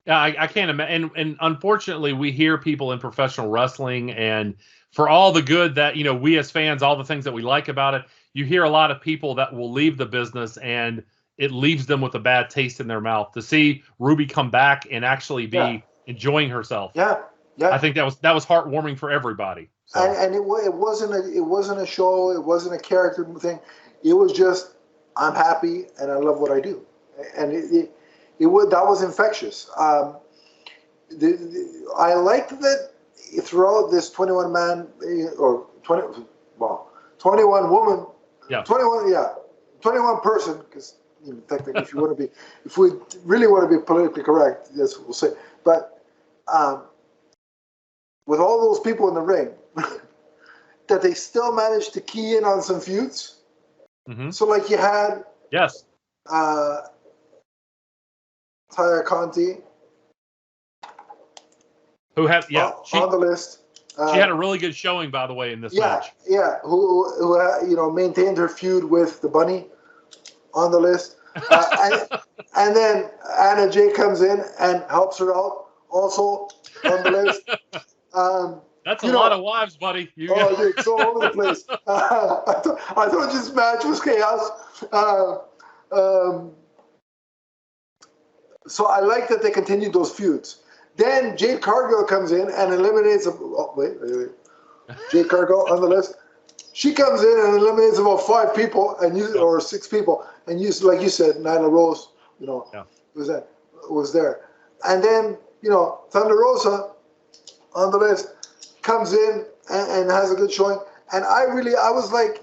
Yeah, I can't imagine. And unfortunately, we hear people in professional wrestling, and for all the good that we as fans, all the things that we like about it, you hear a lot of people that will leave the business, and it leaves them with a bad taste in their mouth. To see Ruby come back and actually be enjoying herself, I think that was heartwarming for everybody. So. And it wasn't a show, it wasn't a character thing. It was just, I'm happy and I love what I do, and that was infectious. I liked that throughout this 21 man or 21 woman, 21 person, because technically, if we really want to be politically correct, that's what we'll say. But with all those people in the ring, that they still managed to key in on some feuds. Mm-hmm. So like you had Taya Conti, who had on the list. She had a really good showing, by the way, in this match. Yeah, who maintained her feud with the Bunny, on the list, and then Anna Jay comes in and helps her out, also on the list. That's a lot of wives, buddy. Dude, it's all over the place. I thought this match was chaos. So I like that they continued those feuds. Then Jade Cargill comes in and eliminates. Jade Cargill on the list. She comes in and eliminates about 5 people or 6 people, and like you said, Nyla Rose, was there, and then Thunder Rosa on the list comes in and has a good showing, and I was like,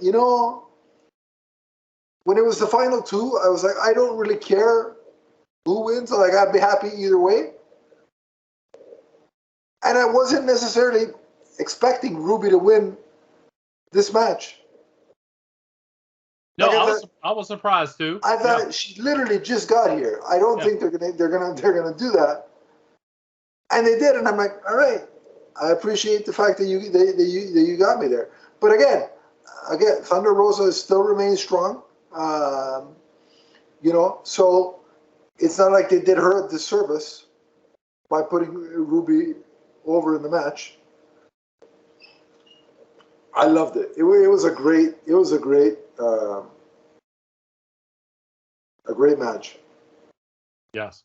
when it was the final 2, I was like, I don't really care who wins, like I'd be happy either way. And I wasn't necessarily expecting Ruby to win this match. No, I was surprised too. I thought she literally just got here. I don't think they're gonna do that. And they did, and I'm like, all right, I appreciate the fact that you got me there. But again, Thunder Rosa still remains strong. So it's not like they did her a disservice by putting Ruby over in the match. I loved it. It was a great match. Yes.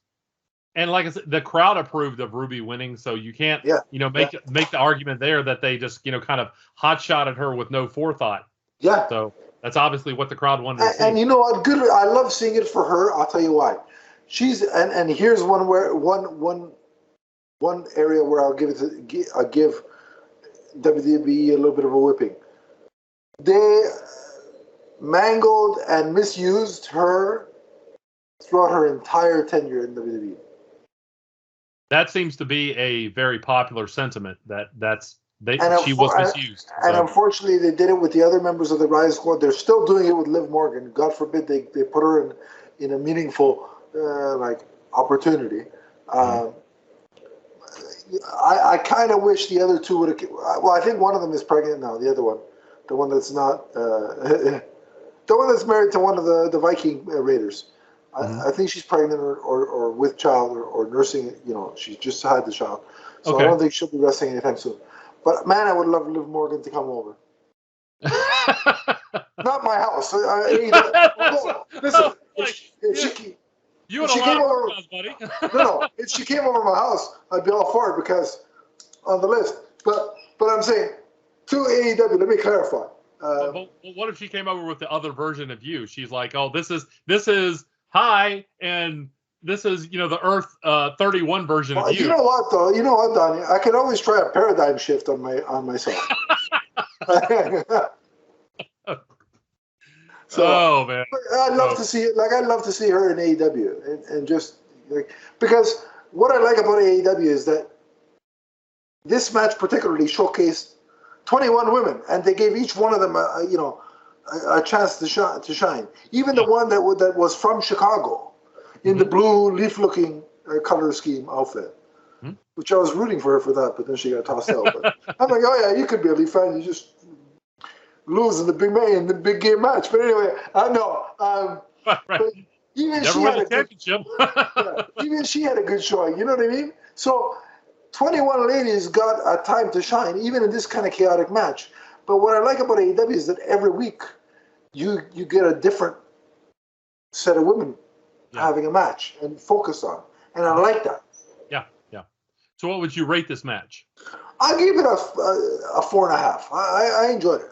And like I said, the crowd approved of Ruby winning, so you can't, make the argument there that they just, kind of hot-shotted her with no forethought. Yeah. So that's obviously what the crowd wanted to see. And you know what? Good. I love seeing it for her. I'll tell you why. She's and here's one area where I'll give WWE a little bit of a whipping. They mangled and misused her throughout her entire tenure in WWE. That seems to be a very popular sentiment she was misused. And unfortunately, they did it with the other members of the Rise Squad. They're still doing it with Liv Morgan. God forbid they put her in a meaningful opportunity. I kind of wish the other two would have. Well, I think one of them is pregnant now. The other one, the one that's not, the one that's married to one of the Viking Raiders. I think she's pregnant or with child or nursing. She just had the child, so I don't think she'll be wrestling anytime soon. But man, I would love Liv Morgan to come over. Not my house. Listen, if she came over, buddy. No. If she came over my house, I'd be all for it because on the list. But I'm saying to AEW. Let me clarify. But what if she came over with the other version of you? She's like, oh, this is hi, and this is the Earth 31 version of you. You know what, though? You know what, Donnie? I can always try a paradigm shift on myself. So, man, I'd love to see it. Like I'd love to see her in AEW, and just because what I like about AEW is that this match particularly showcased 21 women, and they gave each one of them a chance to shine. Even the one that was from Chicago, in the blue leaf-looking color scheme outfit, which I was rooting for her for that, but then she got tossed out. But I'm like, oh yeah, you could be a Leaf fan. You just lose in the big game match. But anyway, I know. Right. But even Never she won had the championship. even she had a good showing. You know what I mean? So 21 ladies got a time to shine, even in this kind of chaotic match. But what I like about AEW is that every week you get a different set of women having a match and focus on. And I like that. Yeah. So what would you rate this match? I gave it a 4.5. I enjoyed it.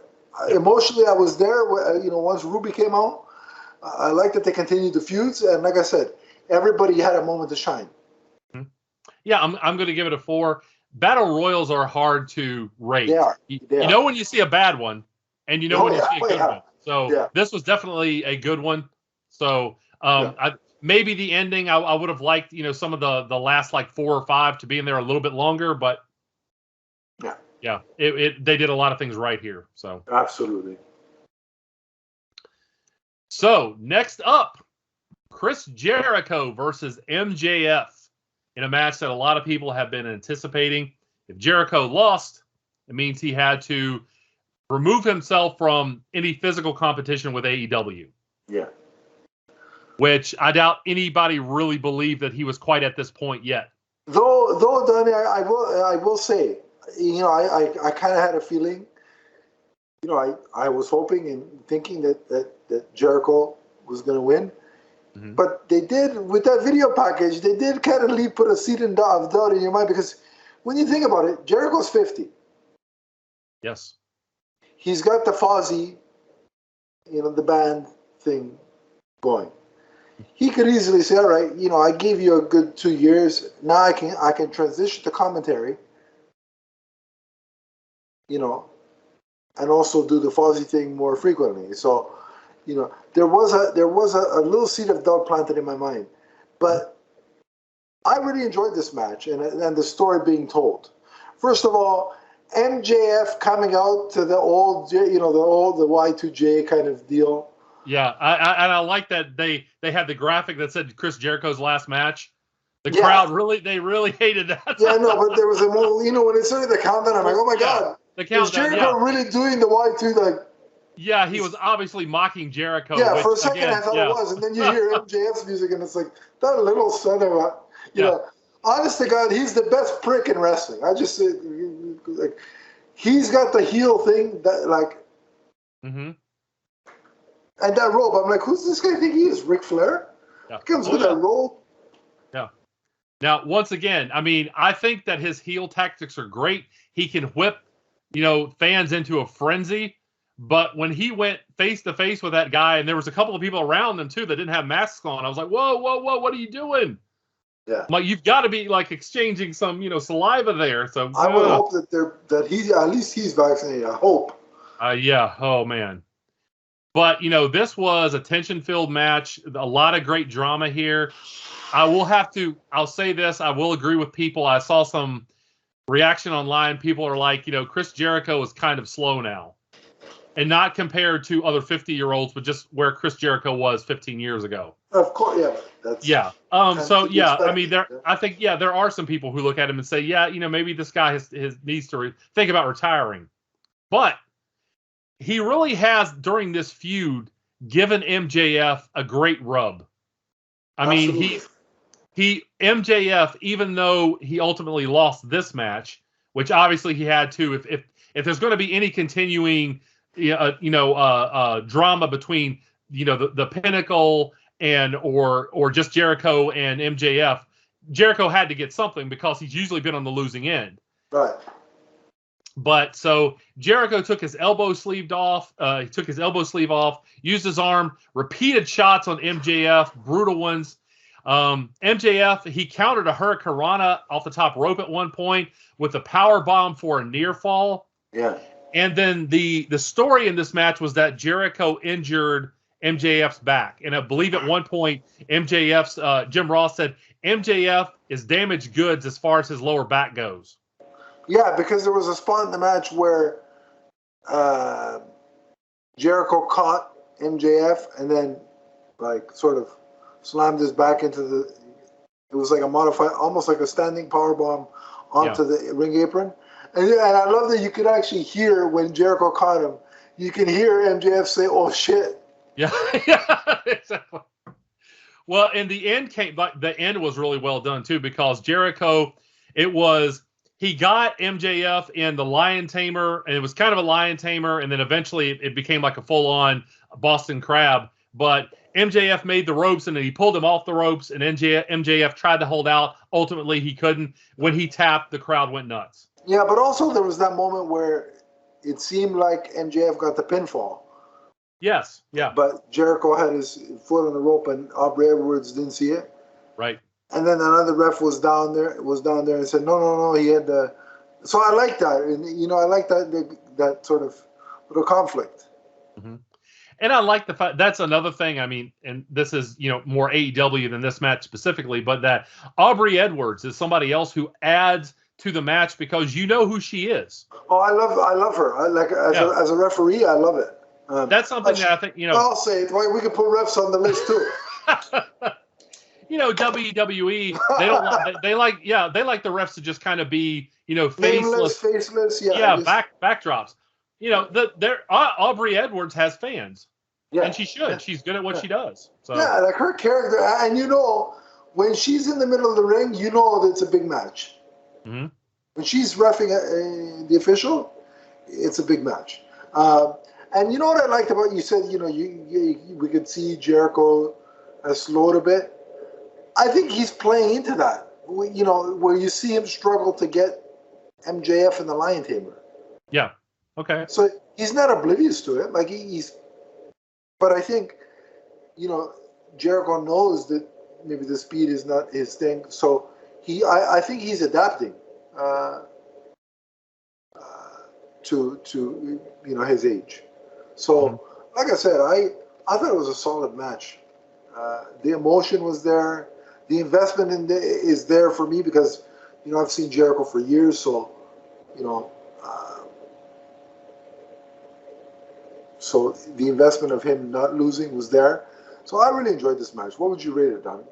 Emotionally, I was there. Once Ruby came out, I like that they continued the feuds. And like I said, everybody had a moment to shine. Yeah, I'm going to give it a 4. Battle Royals are hard to rate. They are. You know when you see a bad one, and when you see a good one. So this was definitely a good one. So maybe the ending, I would have liked, some of the last like 4 or 5 to be in there a little bit longer, but they did a lot of things right here. So absolutely. So next up, Chris Jericho versus MJF in a match that a lot of people have been anticipating. If Jericho lost, it means he had to remove himself from any physical competition with AEW. Yeah. Which I doubt anybody really believed that he was quite at this point yet. Though, Donnie, I will say, I kind of had a feeling. I was hoping and thinking that Jericho was going to win. Mm-hmm. But they did, with that video package, they did kind of put a seed of doubt in your mind, because when you think about it, Jericho's 50. Yes. He's got the Fozzy, the band thing going. He could easily say, all right, I gave you a good 2 years. Now I can transition to commentary, and also do the Fozzy thing more frequently. So, there was a little seed of doubt planted in my mind. But I really enjoyed this match and the story being told. First of all, MJF coming out to the old, the Y2J kind of deal. Yeah, I like that they had the graphic that said Chris Jericho's last match. The crowd they really hated that. Yeah, no, but there was a moment, when it started the countdown, I'm like, oh my God. The countdown, is Jericho really doing the Y2? Like, yeah, he was obviously mocking Jericho. Yeah, which, for a second again, I thought it was, and then you hear MJF's music, and it's like that little son of a, honest to God, he's the best prick in wrestling. I just like, he's got the heel thing that like, and that robe. I'm like, who's this guy think he is? Ric Flair? Yeah. He comes with that robe. Yeah. Now, once again, I mean, I think that his heel tactics are great. He can whip, fans into a frenzy. But when he went face to face with that guy, and there was a couple of people around them too that didn't have masks on, I was like, whoa, what are you doing? Yeah. Like, you've got to be like exchanging some, saliva there. So I would hope that he's at least he's vaccinated. I hope. Yeah. Oh man. But this was a tension-filled match. A lot of great drama here. I'll say this. I will agree with people. I saw some reaction online. People are like, Chris Jericho is kind of slow now. And not compared to other 50-year-olds, but just where Chris Jericho was 15 years ago. Of course, yeah. That's I mean, I think there are some people who look at him and say, maybe this guy needs to think about retiring. But he really has, during this feud, given MJF a great rub. I mean, MJF, even though he ultimately lost this match, which obviously he had to, if there's going to be any continuing drama between the Pinnacle and or just Jericho and MJF, Jericho had to get something because he's usually been on the losing end. Right. But so Jericho took his elbow sleeve off. He took his elbow sleeve off, used his arm, repeated shots on MJF, brutal ones. MJF, he countered a Hurricanrana off the top rope at one point with a power bomb for a near fall. Yeah. And then the story in this match was that Jericho injured MJF's back. And I believe at one point, MJF's Jim Ross said MJF is damaged goods as far as his lower back goes. Yeah, because there was a spot in the match where Jericho caught MJF and then like sort of slammed his back into it was like a modified, almost like a standing power bomb onto the ring apron. And I love that you could actually hear when Jericho caught him. You can hear MJF say, "Oh shit!" Yeah, exactly. Well, and the end was really well done too, because Jericho, he got MJF in the lion tamer, and it was kind of a lion tamer, and then eventually it became like a full-on Boston Crab. But MJF made the ropes, and then he pulled him off the ropes, and MJF tried to hold out. Ultimately, he couldn't. When he tapped, the crowd went nuts. Yeah, but also there was that moment where it seemed like MJF got the pinfall. Yes, yeah. But Jericho had his foot on the rope, and Aubrey Edwards didn't see it. Right. And then another ref was down there and said, no, he had the. So I like that, and I like that sort of little conflict. Mm-hmm. And I like the fact that's another thing. I mean, and this is more AEW than this match specifically, but that Aubrey Edwards is somebody else who adds to the match because you know who she is. Oh, I love her. I like as a referee, I love it. That's something that I think I'll say it. We could put refs on the list too. WWE, they don't. They like the refs to just kind of be faceless. Backdrops. Aubrey Edwards has fans, and she should. Yeah. She's good at what she does. So. Yeah, like her character, and when she's in the middle of the ring, that it's a big match. Mm-hmm. When she's reffing the official, it's a big match. And you know what I liked about you said, we could see Jericho slowed a bit. I think he's playing into that. Where you see him struggle to get MJF in the lion tamer. Yeah. Okay. So he's not oblivious to it. Like but I think, Jericho knows that maybe the speed is not his thing. So I think he's adapting to his age. So, like I said, I thought it was a solid match. The emotion was there. The investment is there for me because, I've seen Jericho for years. So, so the investment of him not losing was there. So I really enjoyed this match. What would you rate it, Donnie?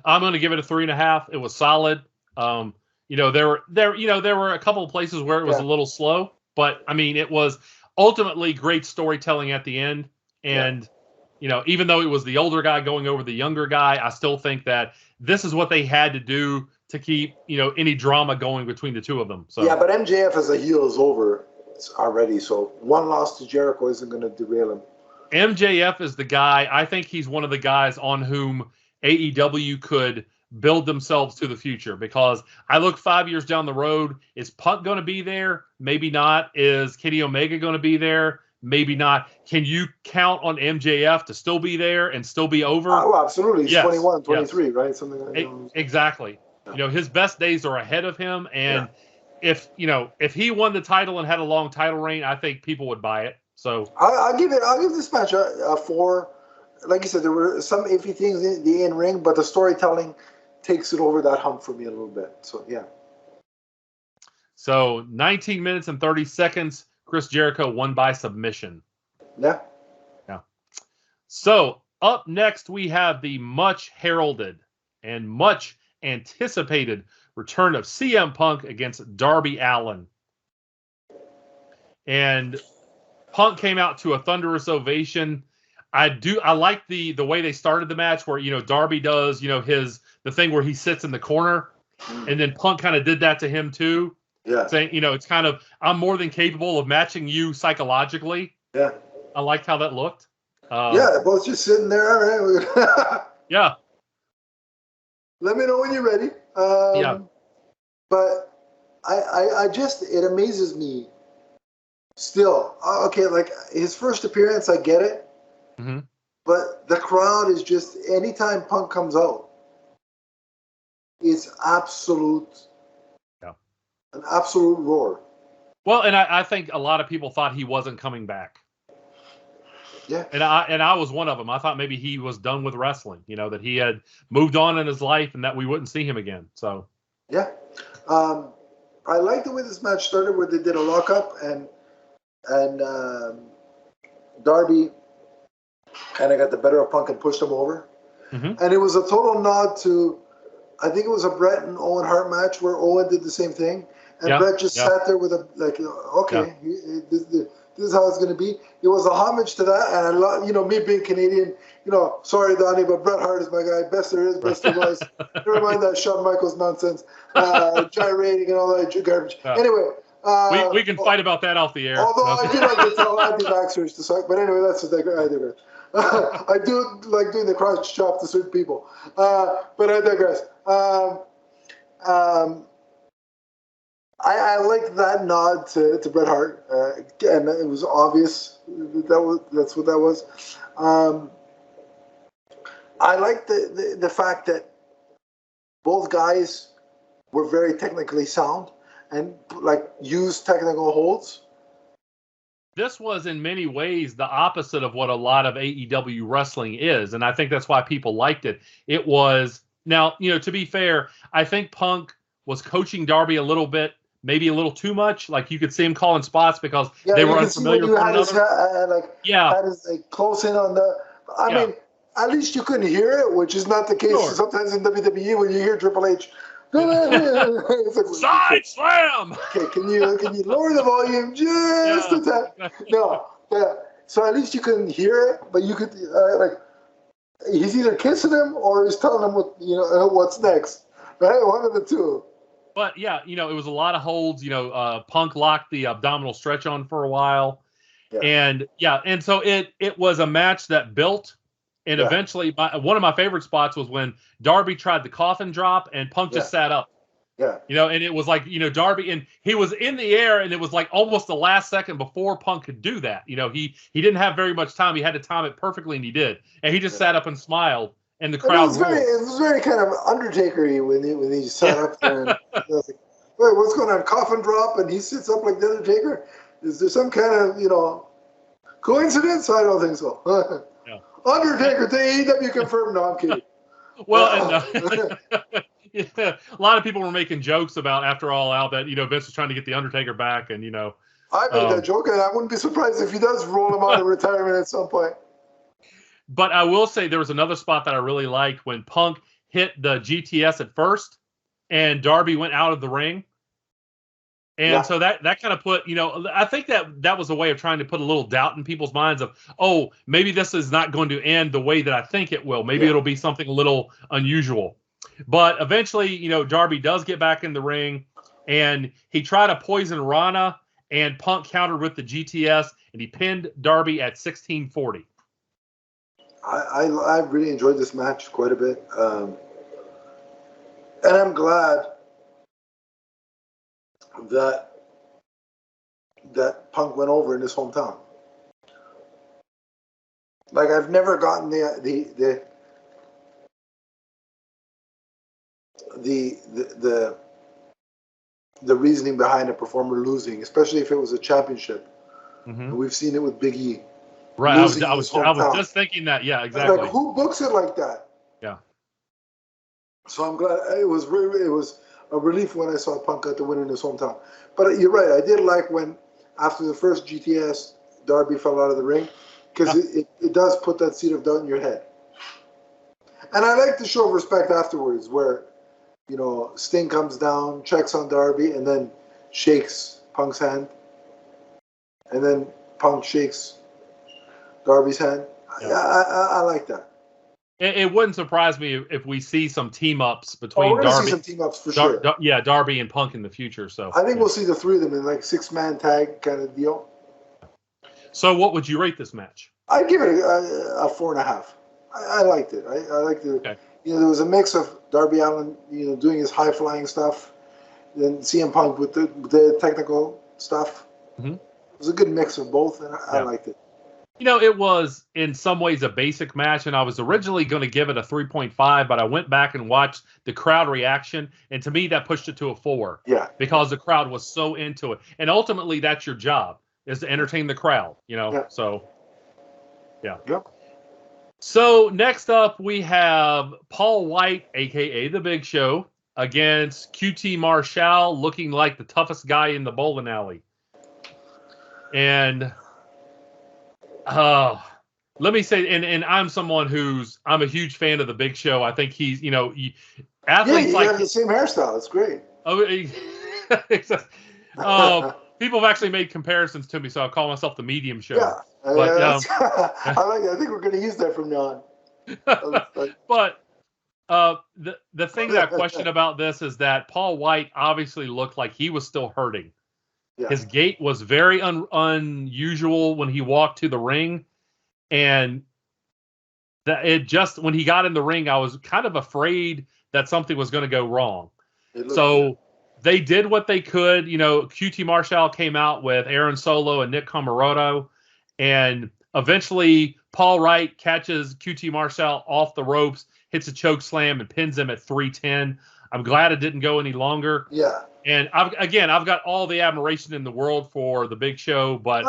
I'm going to give it a 3.5. It was solid. There were a couple of places where it was a little slow, but I mean, it was ultimately great storytelling at the end. And, even though it was the older guy going over the younger guy, I still think that this is what they had to do to keep, any drama going between the two of them. So yeah, but MJF as a heel is over already. So one loss to Jericho isn't going to derail him. MJF is the guy. I think he's one of the guys on whom AEW could build themselves to the future, because I look 5 years down the road. Is Punk going to be there? Maybe not. Is Kenny Omega going to be there? Maybe not. Can you count on MJF to still be there and still be over? Oh, absolutely. He's 21, 23, yes. right? Something like that. Exactly. Yeah. His best days are ahead of him. And if he won the title and had a long title reign, I think people would buy it. So I'll give this match a 4. Like you said, there were some iffy things in the in-ring, but the storytelling takes it over that hump for me a little bit. So, yeah. So, 19 minutes and 30 seconds, Chris Jericho won by submission. Yeah. Yeah. So, up next, we have the much heralded and much anticipated return of CM Punk against Darby Allin. And Punk came out to a thunderous ovation. I like the way they started the match, where Darby does the thing where he sits in the corner, and then Punk kind of did that to him too. Yeah. Saying it's kind of, I'm more than capable of matching you psychologically. Yeah. I liked how that looked. They're both just sitting there. Right? Yeah. Let me know when you're ready. But it amazes me still. Okay, like his first appearance, I get it. Mm-hmm. But the crowd is just, anytime Punk comes out, it's an absolute roar. Well, and I think a lot of people thought he wasn't coming back. Yeah. And I was one of them. I thought maybe he was done with wrestling, that he had moved on in his life and that we wouldn't see him again. So. Yeah. I like the way this match started, where they did a lockup and Darby kind of got the better of Punk and pushed him over. Mm-hmm. And it was a total nod to, I think it was a Bret and Owen Hart match where Owen did the same thing. And Bret just sat there with this is how it's going to be. It was a homage to that. And I love, me being Canadian, sorry, Donnie, but Bret Hart is my guy. Best there is, best there was. Never mind that Shawn Michaels nonsense, gyrating and all that garbage. Anyway. We can fight about that off the air. Although I do like to tell anti-vaxxers to suck. But anyway, that's what I digress. I do like doing the cross chop to certain people. But I digress. I liked that nod to Bret Hart, and it was obvious that's what that was. I liked the fact that both guys were very technically sound and used technical holds. This was in many ways the opposite of what a lot of AEW wrestling is, and I think that's why people liked it. It was, now, to be fair, I think Punk was coaching Darby a little bit, maybe a little too much. Like, you could see him calling spots because they were unfamiliar with one another. Had his close in on the. I mean, at least you couldn't hear it, which is not the case sometimes in WWE when you hear Triple H. It's side slam. Okay, can you lower the volume just a tad? No, so at least you couldn't hear it, but you could he's either kissing him or he's telling him what's next, right? One of the two. But it was a lot of holds. Punk locked the abdominal stretch on for a while, and so it was a match that built. And eventually, one of my favorite spots was when Darby tried the coffin drop and Punk just sat up. Yeah. And it was like, Darby, and he was in the air, and it was like almost the last second before Punk could do that. He didn't have very much time. He had to time it perfectly, and he did. And he just sat up and smiled, and the crowd roared. It was very kind of Undertaker-y when he sat up there. And I was like, wait, what's going on? Coffin drop, and he sits up like the Undertaker? Is there some kind of, coincidence? I don't think so. Undertaker to AEW confirmed. No, I'm kidding. Well, a lot of people were making jokes about after All Out that Vince was trying to get the Undertaker back, and I made that joke, and I wouldn't be surprised if he does roll him out of retirement at some point. But I will say there was another spot that I really liked when Punk hit the GTS at first, and Darby went out of the ring. And so that kind of put, I think that was a way of trying to put a little doubt in people's minds of, oh, maybe this is not going to end the way that I think it will. Maybe it'll be something a little unusual. But eventually, Darby does get back in the ring, and he tried to poison Rana, and Punk countered with the GTS, and he pinned Darby at 16:40. I really enjoyed this match quite a bit. And I'm glad that Punk went over in his hometown. Like, I've never gotten the reasoning behind a performer losing, especially if it was a championship. Mm-hmm. We've seen it with Big E. Right, I was just thinking that. Yeah, exactly. Like, who books it like that? Yeah. So I'm glad it was a relief when I saw Punk got the win in his hometown. But you're right. I did like when after the first GTS, Darby fell out of the ring, because it does put that seed of doubt in your head. And I like the show of respect afterwards, where Sting comes down, checks on Darby, and then shakes Punk's hand, and then Punk shakes Darby's hand. Yeah. I like that. It wouldn't surprise me if we see some team-ups between we're Darby. See some team-ups for sure. Darby and Punk in the future. So I think we'll see the three of them in like 6-man tag kind of deal. So what would you rate this match? I'd give it a 4.5. I liked it. I liked it. Okay. There was a mix of Darby Allin, doing his high-flying stuff, then CM Punk with the technical stuff. Mm-hmm. It was a good mix of both, and I liked it. It was in some ways a basic match, and I was originally going to give it a 3.5, but I went back and watched the crowd reaction, and to me that pushed it to a 4. Yeah. Because the crowd was so into it. And ultimately that's your job, is to entertain the crowd, Yeah. So, yeah. Yep. So next up we have Paul White, a.k.a. The Big Show, against QT Marshall, looking like the toughest guy in the bowling alley. And... let me say, and I'm someone I'm a huge fan of the Big Show. I think he's, athletes you have the same hairstyle. It's great. Oh, people have actually made comparisons to me, so I call myself the Medium Show. Yeah, but, I like it. I think we're going to use that from now on. But the thing that I question about this is that Paul White obviously looked like he was still hurting. Yeah. His gait was very unusual when he walked to the ring, and when he got in the ring, I was kind of afraid that something was going to go wrong. So they did what they could. QT Marshall came out with Aaron Solo and Nick Comoroto, and eventually Paul White catches QT Marshall off the ropes, hits a choke slam, and pins him at 310. I'm glad it didn't go any longer. Yeah. And I've got all the admiration in the world for the Big Show, but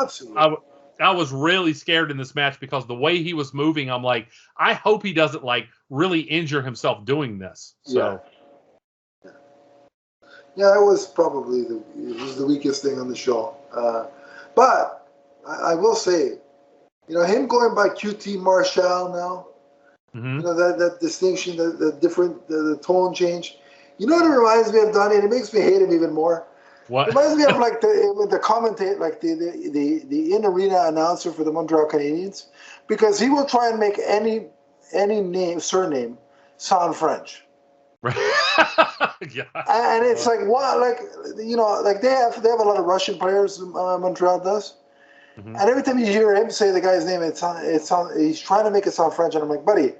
I was really scared in this match because the way he was moving, I'm like, I hope he doesn't really injure himself doing this. So, yeah, it was probably the weakest thing on the show. But I will say, him going by QT Marshall now, mm-hmm. That distinction, the tone change. You know what it reminds me of, Donnie, and it makes me hate him even more. What? It reminds me of the commentator, the in-arena announcer for the Montreal Canadiens, because he will try and make any surname sound French. Yeah. And it's like what, they have a lot of Russian players. Montreal does, mm-hmm. And every time you hear him say the guy's name, he's trying to make it sound French, and I'm like, buddy.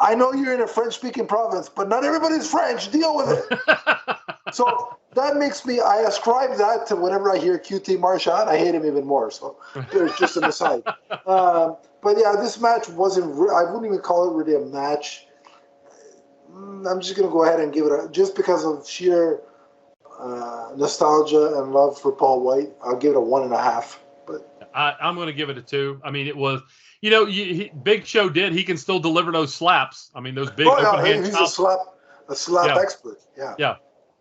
I know you're in a French-speaking province, but not everybody's French. Deal with it. So that makes me, I ascribe that to whenever I hear QT Marshall, I hate him even more. So there's just an aside. But yeah, this match wasn't, I wouldn't even call it really a match. I'm just going to go ahead and give it just because of sheer nostalgia and love for Paul White, I'll give it a 1.5. But I'm going to give it a 2. I mean, it was... Big Show he can still deliver those slaps. I mean, those big open hand he's chops. a slap expert. Yeah. Yeah.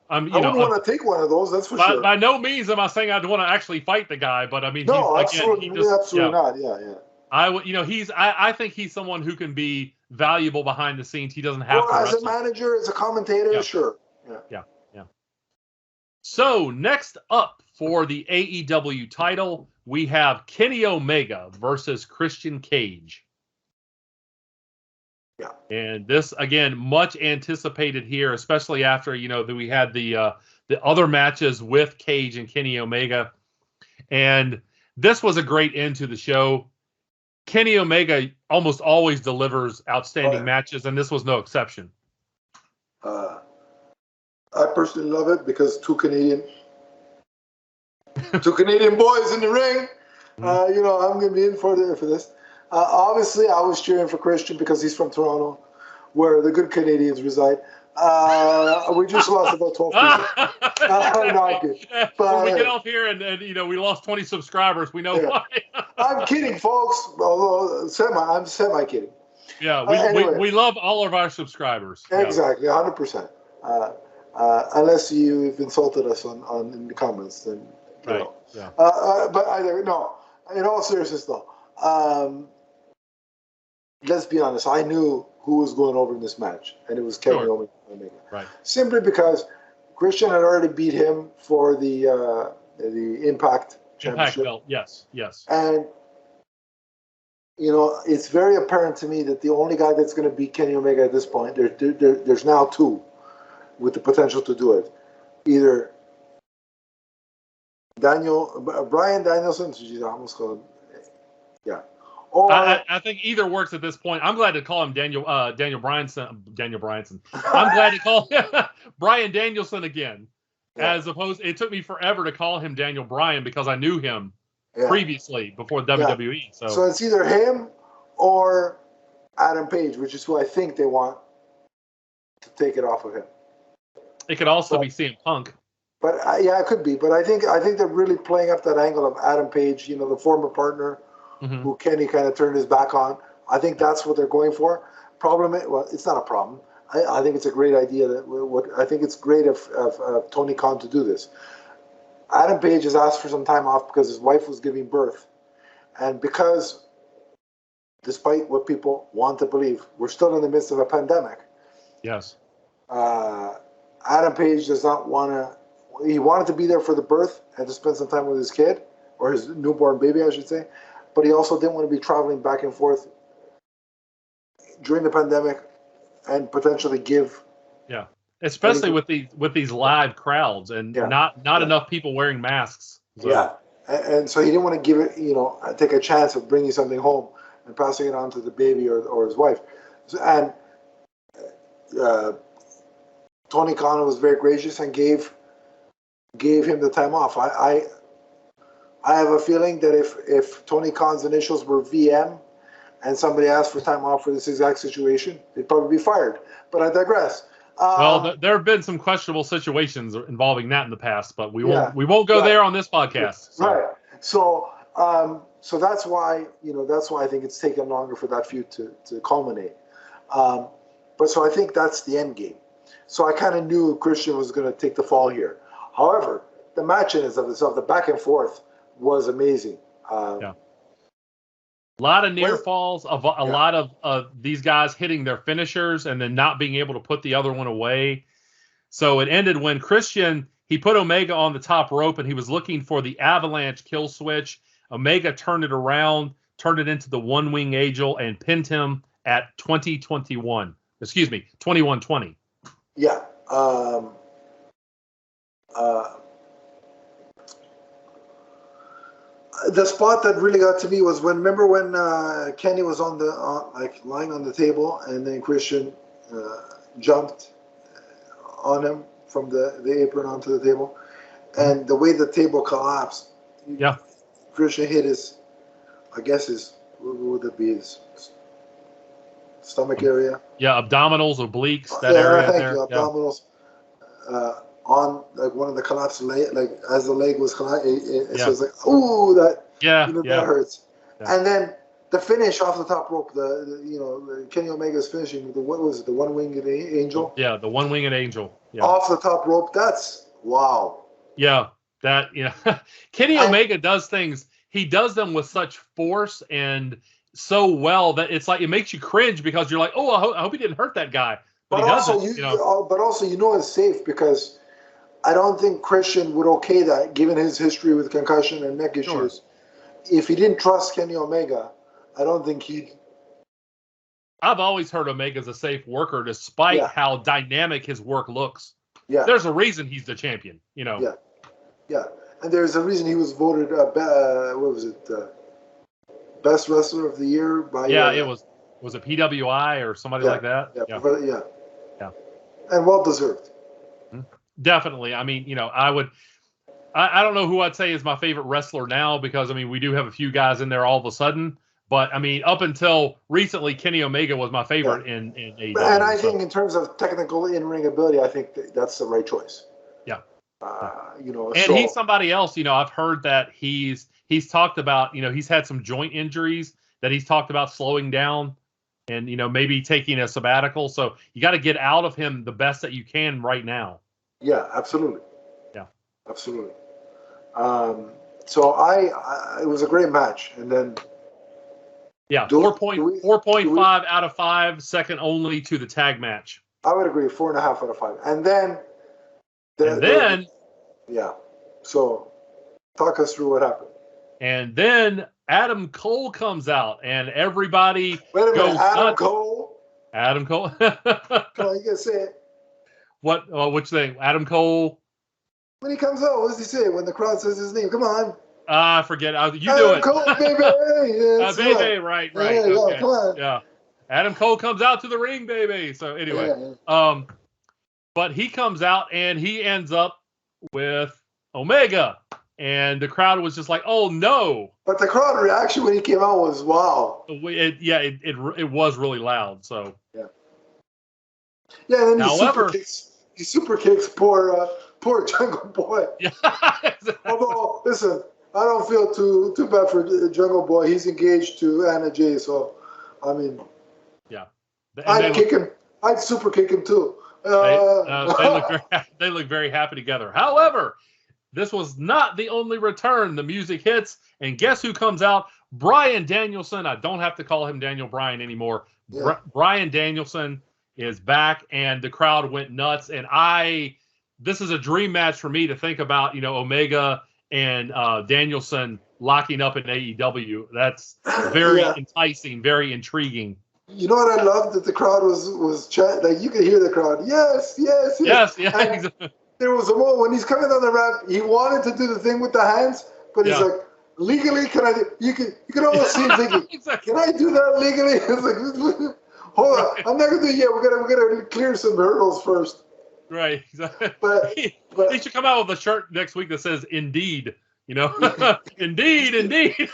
I wouldn't want to take one of those, that's for sure. By no means am I saying I'd want to actually fight the guy, but I mean, no, absolutely not. Yeah. I think he's someone who can be valuable behind the scenes. He doesn't have or to as wrestle. a manager, as a commentator, Yeah. sure. Yeah. So next up for the AEW title, we have Kenny Omega versus Christian Cage. Yeah. And this, again, much anticipated here, especially after, that we had the other matches with Cage and Kenny Omega. And this was a great end to the show. Kenny Omega almost always delivers outstanding matches, and this was no exception. I personally love it because two Canadian boys in the ring. I'm going to be in for this. Obviously, I was cheering for Christian because he's from Toronto, where the good Canadians reside. We just lost about 12 people. Not good. But, when we get off here and we lost 20 subscribers, we know why. I'm kidding, folks. Although I'm semi kidding. Yeah, anyway. we love all of our subscribers. Exactly, 100%. Unless you've insulted us in the comments, then you know. Yeah. But no. In all seriousness, though, let's be honest. I knew who was going over in this match, and it was Kenny Omega. Right. Simply because Christian had already beat him for the Impact Championship. Belt. Yes. And it's very apparent to me that the only guy that's going to beat Kenny Omega at this point, there's now two with the potential to do it. Either Bryan Danielson, geez, I almost called him, or I think either works at this point. I'm glad to call him Daniel Bryanson. I'm glad to call him Bryan Danielson again, as opposed. It took me forever to call him Daniel Bryan because I knew him previously before WWE. So it's either him or Adam Page, which is who I think they want to take it off of him. It could also be CM Punk. But it could be. But I think they're really playing up that angle of Adam Page, the former partner who Kenny kind of turned his back on. I think that's what they're going for. It's not a problem. I think it's a great idea. I think it's great of Tony Khan to do this. Adam Page has asked for some time off because his wife was giving birth, and because, despite what people want to believe, we're still in the midst of a pandemic. Yes. Adam Page does not want to. He wanted to be there for the birth and to spend some time with his kid, or his newborn baby, I should say. But he also didn't want to be traveling back and forth during the pandemic and potentially give. Yeah, especially with these live crowds and not enough people wearing masks. So. Yeah, and so he didn't want to give it, take a chance of bringing something home and passing it on to the baby or his wife. And Tony Khan was very gracious and gave him the time off. I have a feeling that if Tony Khan's initials were VM and somebody asked for time off for this exact situation, they'd probably be fired. But I digress. There have been some questionable situations involving that in the past, but we won't go there on this podcast. So. Right. So that's why I think it's taken longer for that feud to culminate. But so I think that's the end game. So I kind of knew Christian was going to take the fall here. However, the match in itself, the back and forth, was amazing. A lot of near falls, a lot of these guys hitting their finishers and then not being able to put the other one away. So it ended when Christian, he put Omega on the top rope and he was looking for the avalanche kill switch. Omega turned it around, turned it into the one wing angel and pinned him at 21-20. Yeah. The spot that really got to me was when Kenny was lying on the table and then Christian jumped on him from the apron onto the table, and the way the table collapsed. Yeah. Christian hit his what would it be, his stomach area? Yeah, abdominals, obliques, that area thank there. You, abdominals. On one of the collapsed leg, as the leg was collapsing, so it's like, ooh, that that hurts. Yeah. And then the finish off the top rope, the Kenny Omega's finishing, what was it, the one-winged angel? Yeah, the one-winged angel. Yeah. Off the top rope, that's wow. Yeah, Kenny Omega does things. He does them with such force and so well that it's like it makes you cringe because you're like, oh, I hope he didn't hurt that guy, but he also, doesn't. but also, it's safe because I don't think Christian would okay that, given his history with concussion and neck issues. If he didn't trust Kenny Omega, I don't think he'd. I've always heard Omega's a safe worker, despite how dynamic his work looks. Yeah, there's a reason he's the champion. Yeah, and there's a reason he was voted. What was it? Best wrestler of the year by. It was a PWI or somebody like that. Yeah, and well deserved. Definitely. I mean, I don't know who I'd say is my favorite wrestler now because, I mean, we do have a few guys in there all of a sudden. But, I mean, up until recently, Kenny Omega was my favorite in AEW. And I think in terms of technical in-ring ability, I think that's the right choice. Yeah. And he's somebody else, I've heard that he's talked about, he's had some joint injuries that he's talked about slowing down and, maybe taking a sabbatical. So you got to get out of him the best that you can right now. Yeah, absolutely. Yeah. Absolutely. So it was a great match. And then. Yeah, 4.5 out of 5, second only to the tag match. I would agree, 4.5 out of 5. And then. Yeah. So, talk us through what happened. And then Adam Cole comes out, and everybody goes Adam nuts. Cole? Adam Cole? Come on, you can say it. What? Which thing? Adam Cole? When he comes out, what does he say when the crowd says his name? Come on. I forget. You do it. Cole, baby. Baby, right. Yeah, okay. Come on. Yeah. Adam Cole comes out to the ring, baby. So anyway, but he comes out and he ends up with Omega, and the crowd was just like, "Oh no!" But the crowd reaction when he came out was wow. It was really loud. So yeah. And then however, he super kicks poor Jungle Boy. Yeah. Exactly. Although, listen. I don't feel too bad for Jungle Boy. He's engaged to Anna Jay, so I mean, yeah, I'd kick him. I'd super kick him too. They look very happy together. However, this was not the only return. The music hits, and guess who comes out? Bryan Danielson. I don't have to call him Daniel Bryan anymore. Yeah. Bryan Danielson is back, and the crowd went nuts. And this is a dream match for me to think about. Omega and Danielson locking up in AEW. That's very enticing, very intriguing. You know what I loved? That the crowd was chanting. Like, you could hear the crowd. Yes. There was a moment when he's coming down the ramp. He wanted to do the thing with the hands, but he's like, legally, can I? You can almost see him thinking, exactly. Can I do that legally? It's like, hold on, I'm not gonna do it yet. We gotta clear some hurdles first. Right. But he should come out with a shirt next week that says "Indeed." Indeed. Yeah.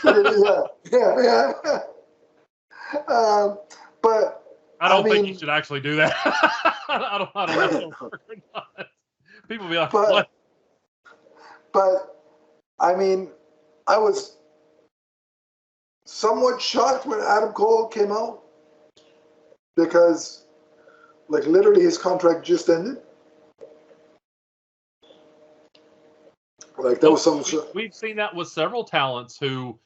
But I don't think you should actually do that. I don't know if it'll work or not. People will be like, "What?" But I mean, I was somewhat shocked when Adam Cole came out because, like, literally his contract just ended. Like, that was some. We've seen that with several talents who,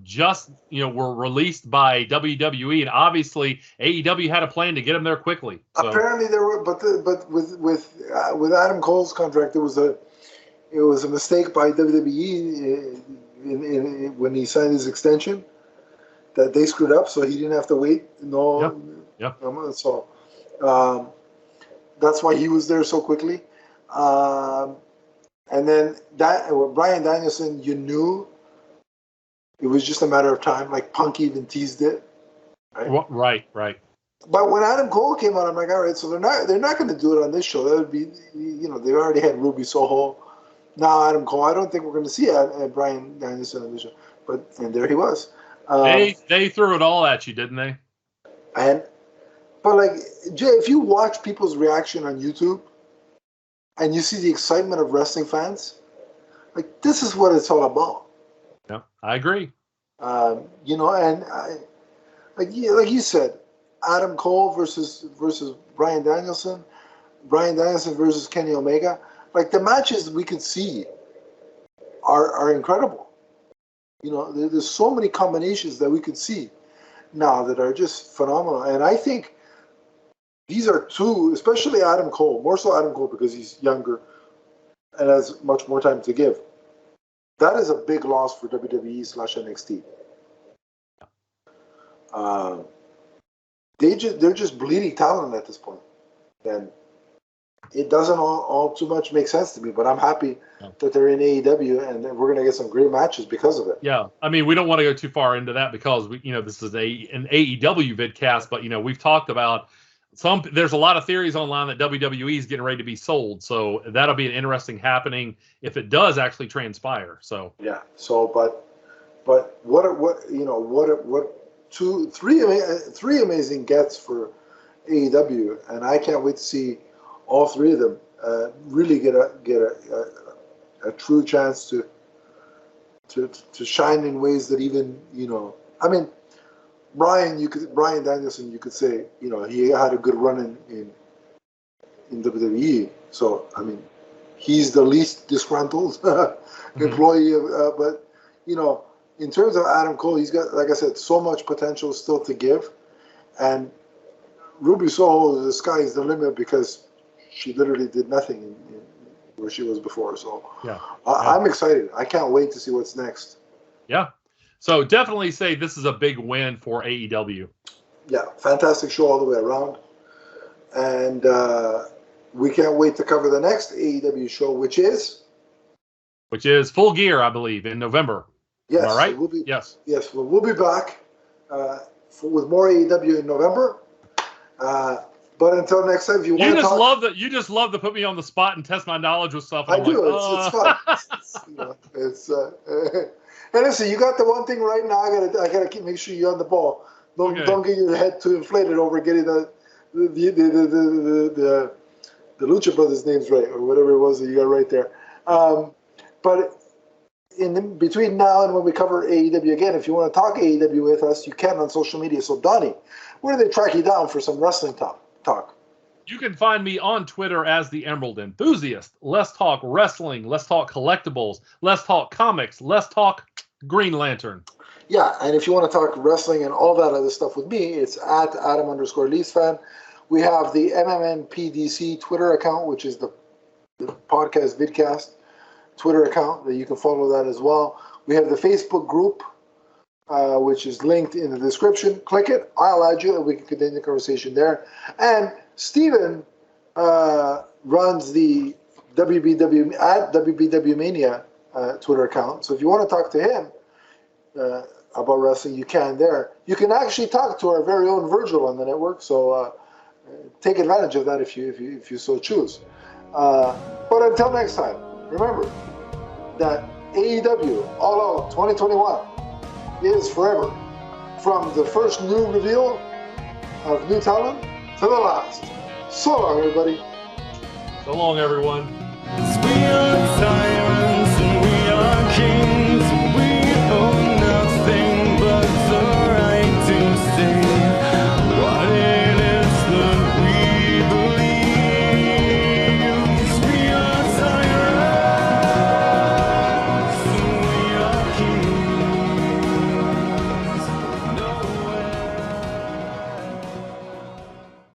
just were released by WWE, and obviously AEW had a plan to get them there quickly. So. Apparently there were, but with Adam Cole's contract, it was a mistake by WWE when he signed his extension that they screwed up, so he didn't have to wait. So that's why he was there so quickly. And then with Bryan Danielson, you knew it was just a matter of time. Like Punk even teased it, right? Right. But when Adam Cole came out, I'm like, all right, so they're not going to do it on this show. That would be, they already had Ruby Soho. Now Adam Cole. I don't think we're going to see Bryan Danielson on this show. And there he was. They threw it all at you, didn't they? But like, Jay, if you watch people's reaction on YouTube, and you see the excitement of wrestling fans, like, this is what it's all about. Yeah, I agree. And like you said, Adam Cole versus Bryan Danielson versus Kenny Omega. Like, the matches we could see are incredible. There's so many combinations that we could see. now that are just phenomenal. And I think these are two, especially Adam Cole, more so Adam Cole because he's younger and has much more time to give. That is a big loss for WWE/NXT. They're just bleeding talent at this point. And it doesn't all too much make sense to me, but I'm happy that they're in AEW and we're going to get some great matches because of it. Yeah, I mean, we don't want to go too far into that because this is an AEW vidcast, but we've talked about there's a lot of theories online that WWE is getting ready to be sold, so that'll be an interesting happening if it does actually transpire. So yeah, so but three amazing gets for AEW, and I can't wait to see all three of them really get a true chance to shine in ways that even I mean, Bryan Danielson, you could say he had a good run in WWE, so I mean he's the least disgruntled employee of, but in terms of Adam Cole, he's got, like I said, so much potential still to give, and Ruby Soho, the sky is the limit because she literally did nothing where she was before. So I'm excited. I can't wait to see what's next. Yeah. So definitely say this is a big win for AEW. Yeah, fantastic show all the way around. And we can't wait to cover the next AEW show, which is Full Gear, I believe, in November. Yes. Am I right? So yes. Yes, we'll be back with more AEW in November. But until next time, if you want to talk... You just love to put me on the spot and test my knowledge with stuff. And it's fun. And listen, you got the one thing right now. I gotta make sure you're on the ball. Don't get your head too inflated over getting the Lucha Brothers names right, or whatever it was that you got right there. But in between now and when we cover AEW again, if you want to talk AEW with us, you can on social media. So Donnie, where do they track you down for some wrestling talk? You can find me on Twitter as the Emerald Enthusiast. Let's talk wrestling. Let's talk collectibles. Let's talk comics. Let's talk Green Lantern. Yeah, and if you want to talk wrestling and all that other stuff with me, it's at Adam_LeafsFan. We have the MMNPDC Twitter account, which is the podcast vidcast Twitter account that you can follow that as well. We have the Facebook group, which is linked in the description. Click it. I'll add you, and we can continue the conversation there. And Steven runs the WBW Mania Twitter account. So if you want to talk to him about wrestling, you can there. You can actually talk to our very own Virgil on the network. So take advantage of that if you so choose. But until next time, remember that AEW All Out 2021 is forever. From the first new reveal of new talent to the last. So long, everybody. So long, everyone.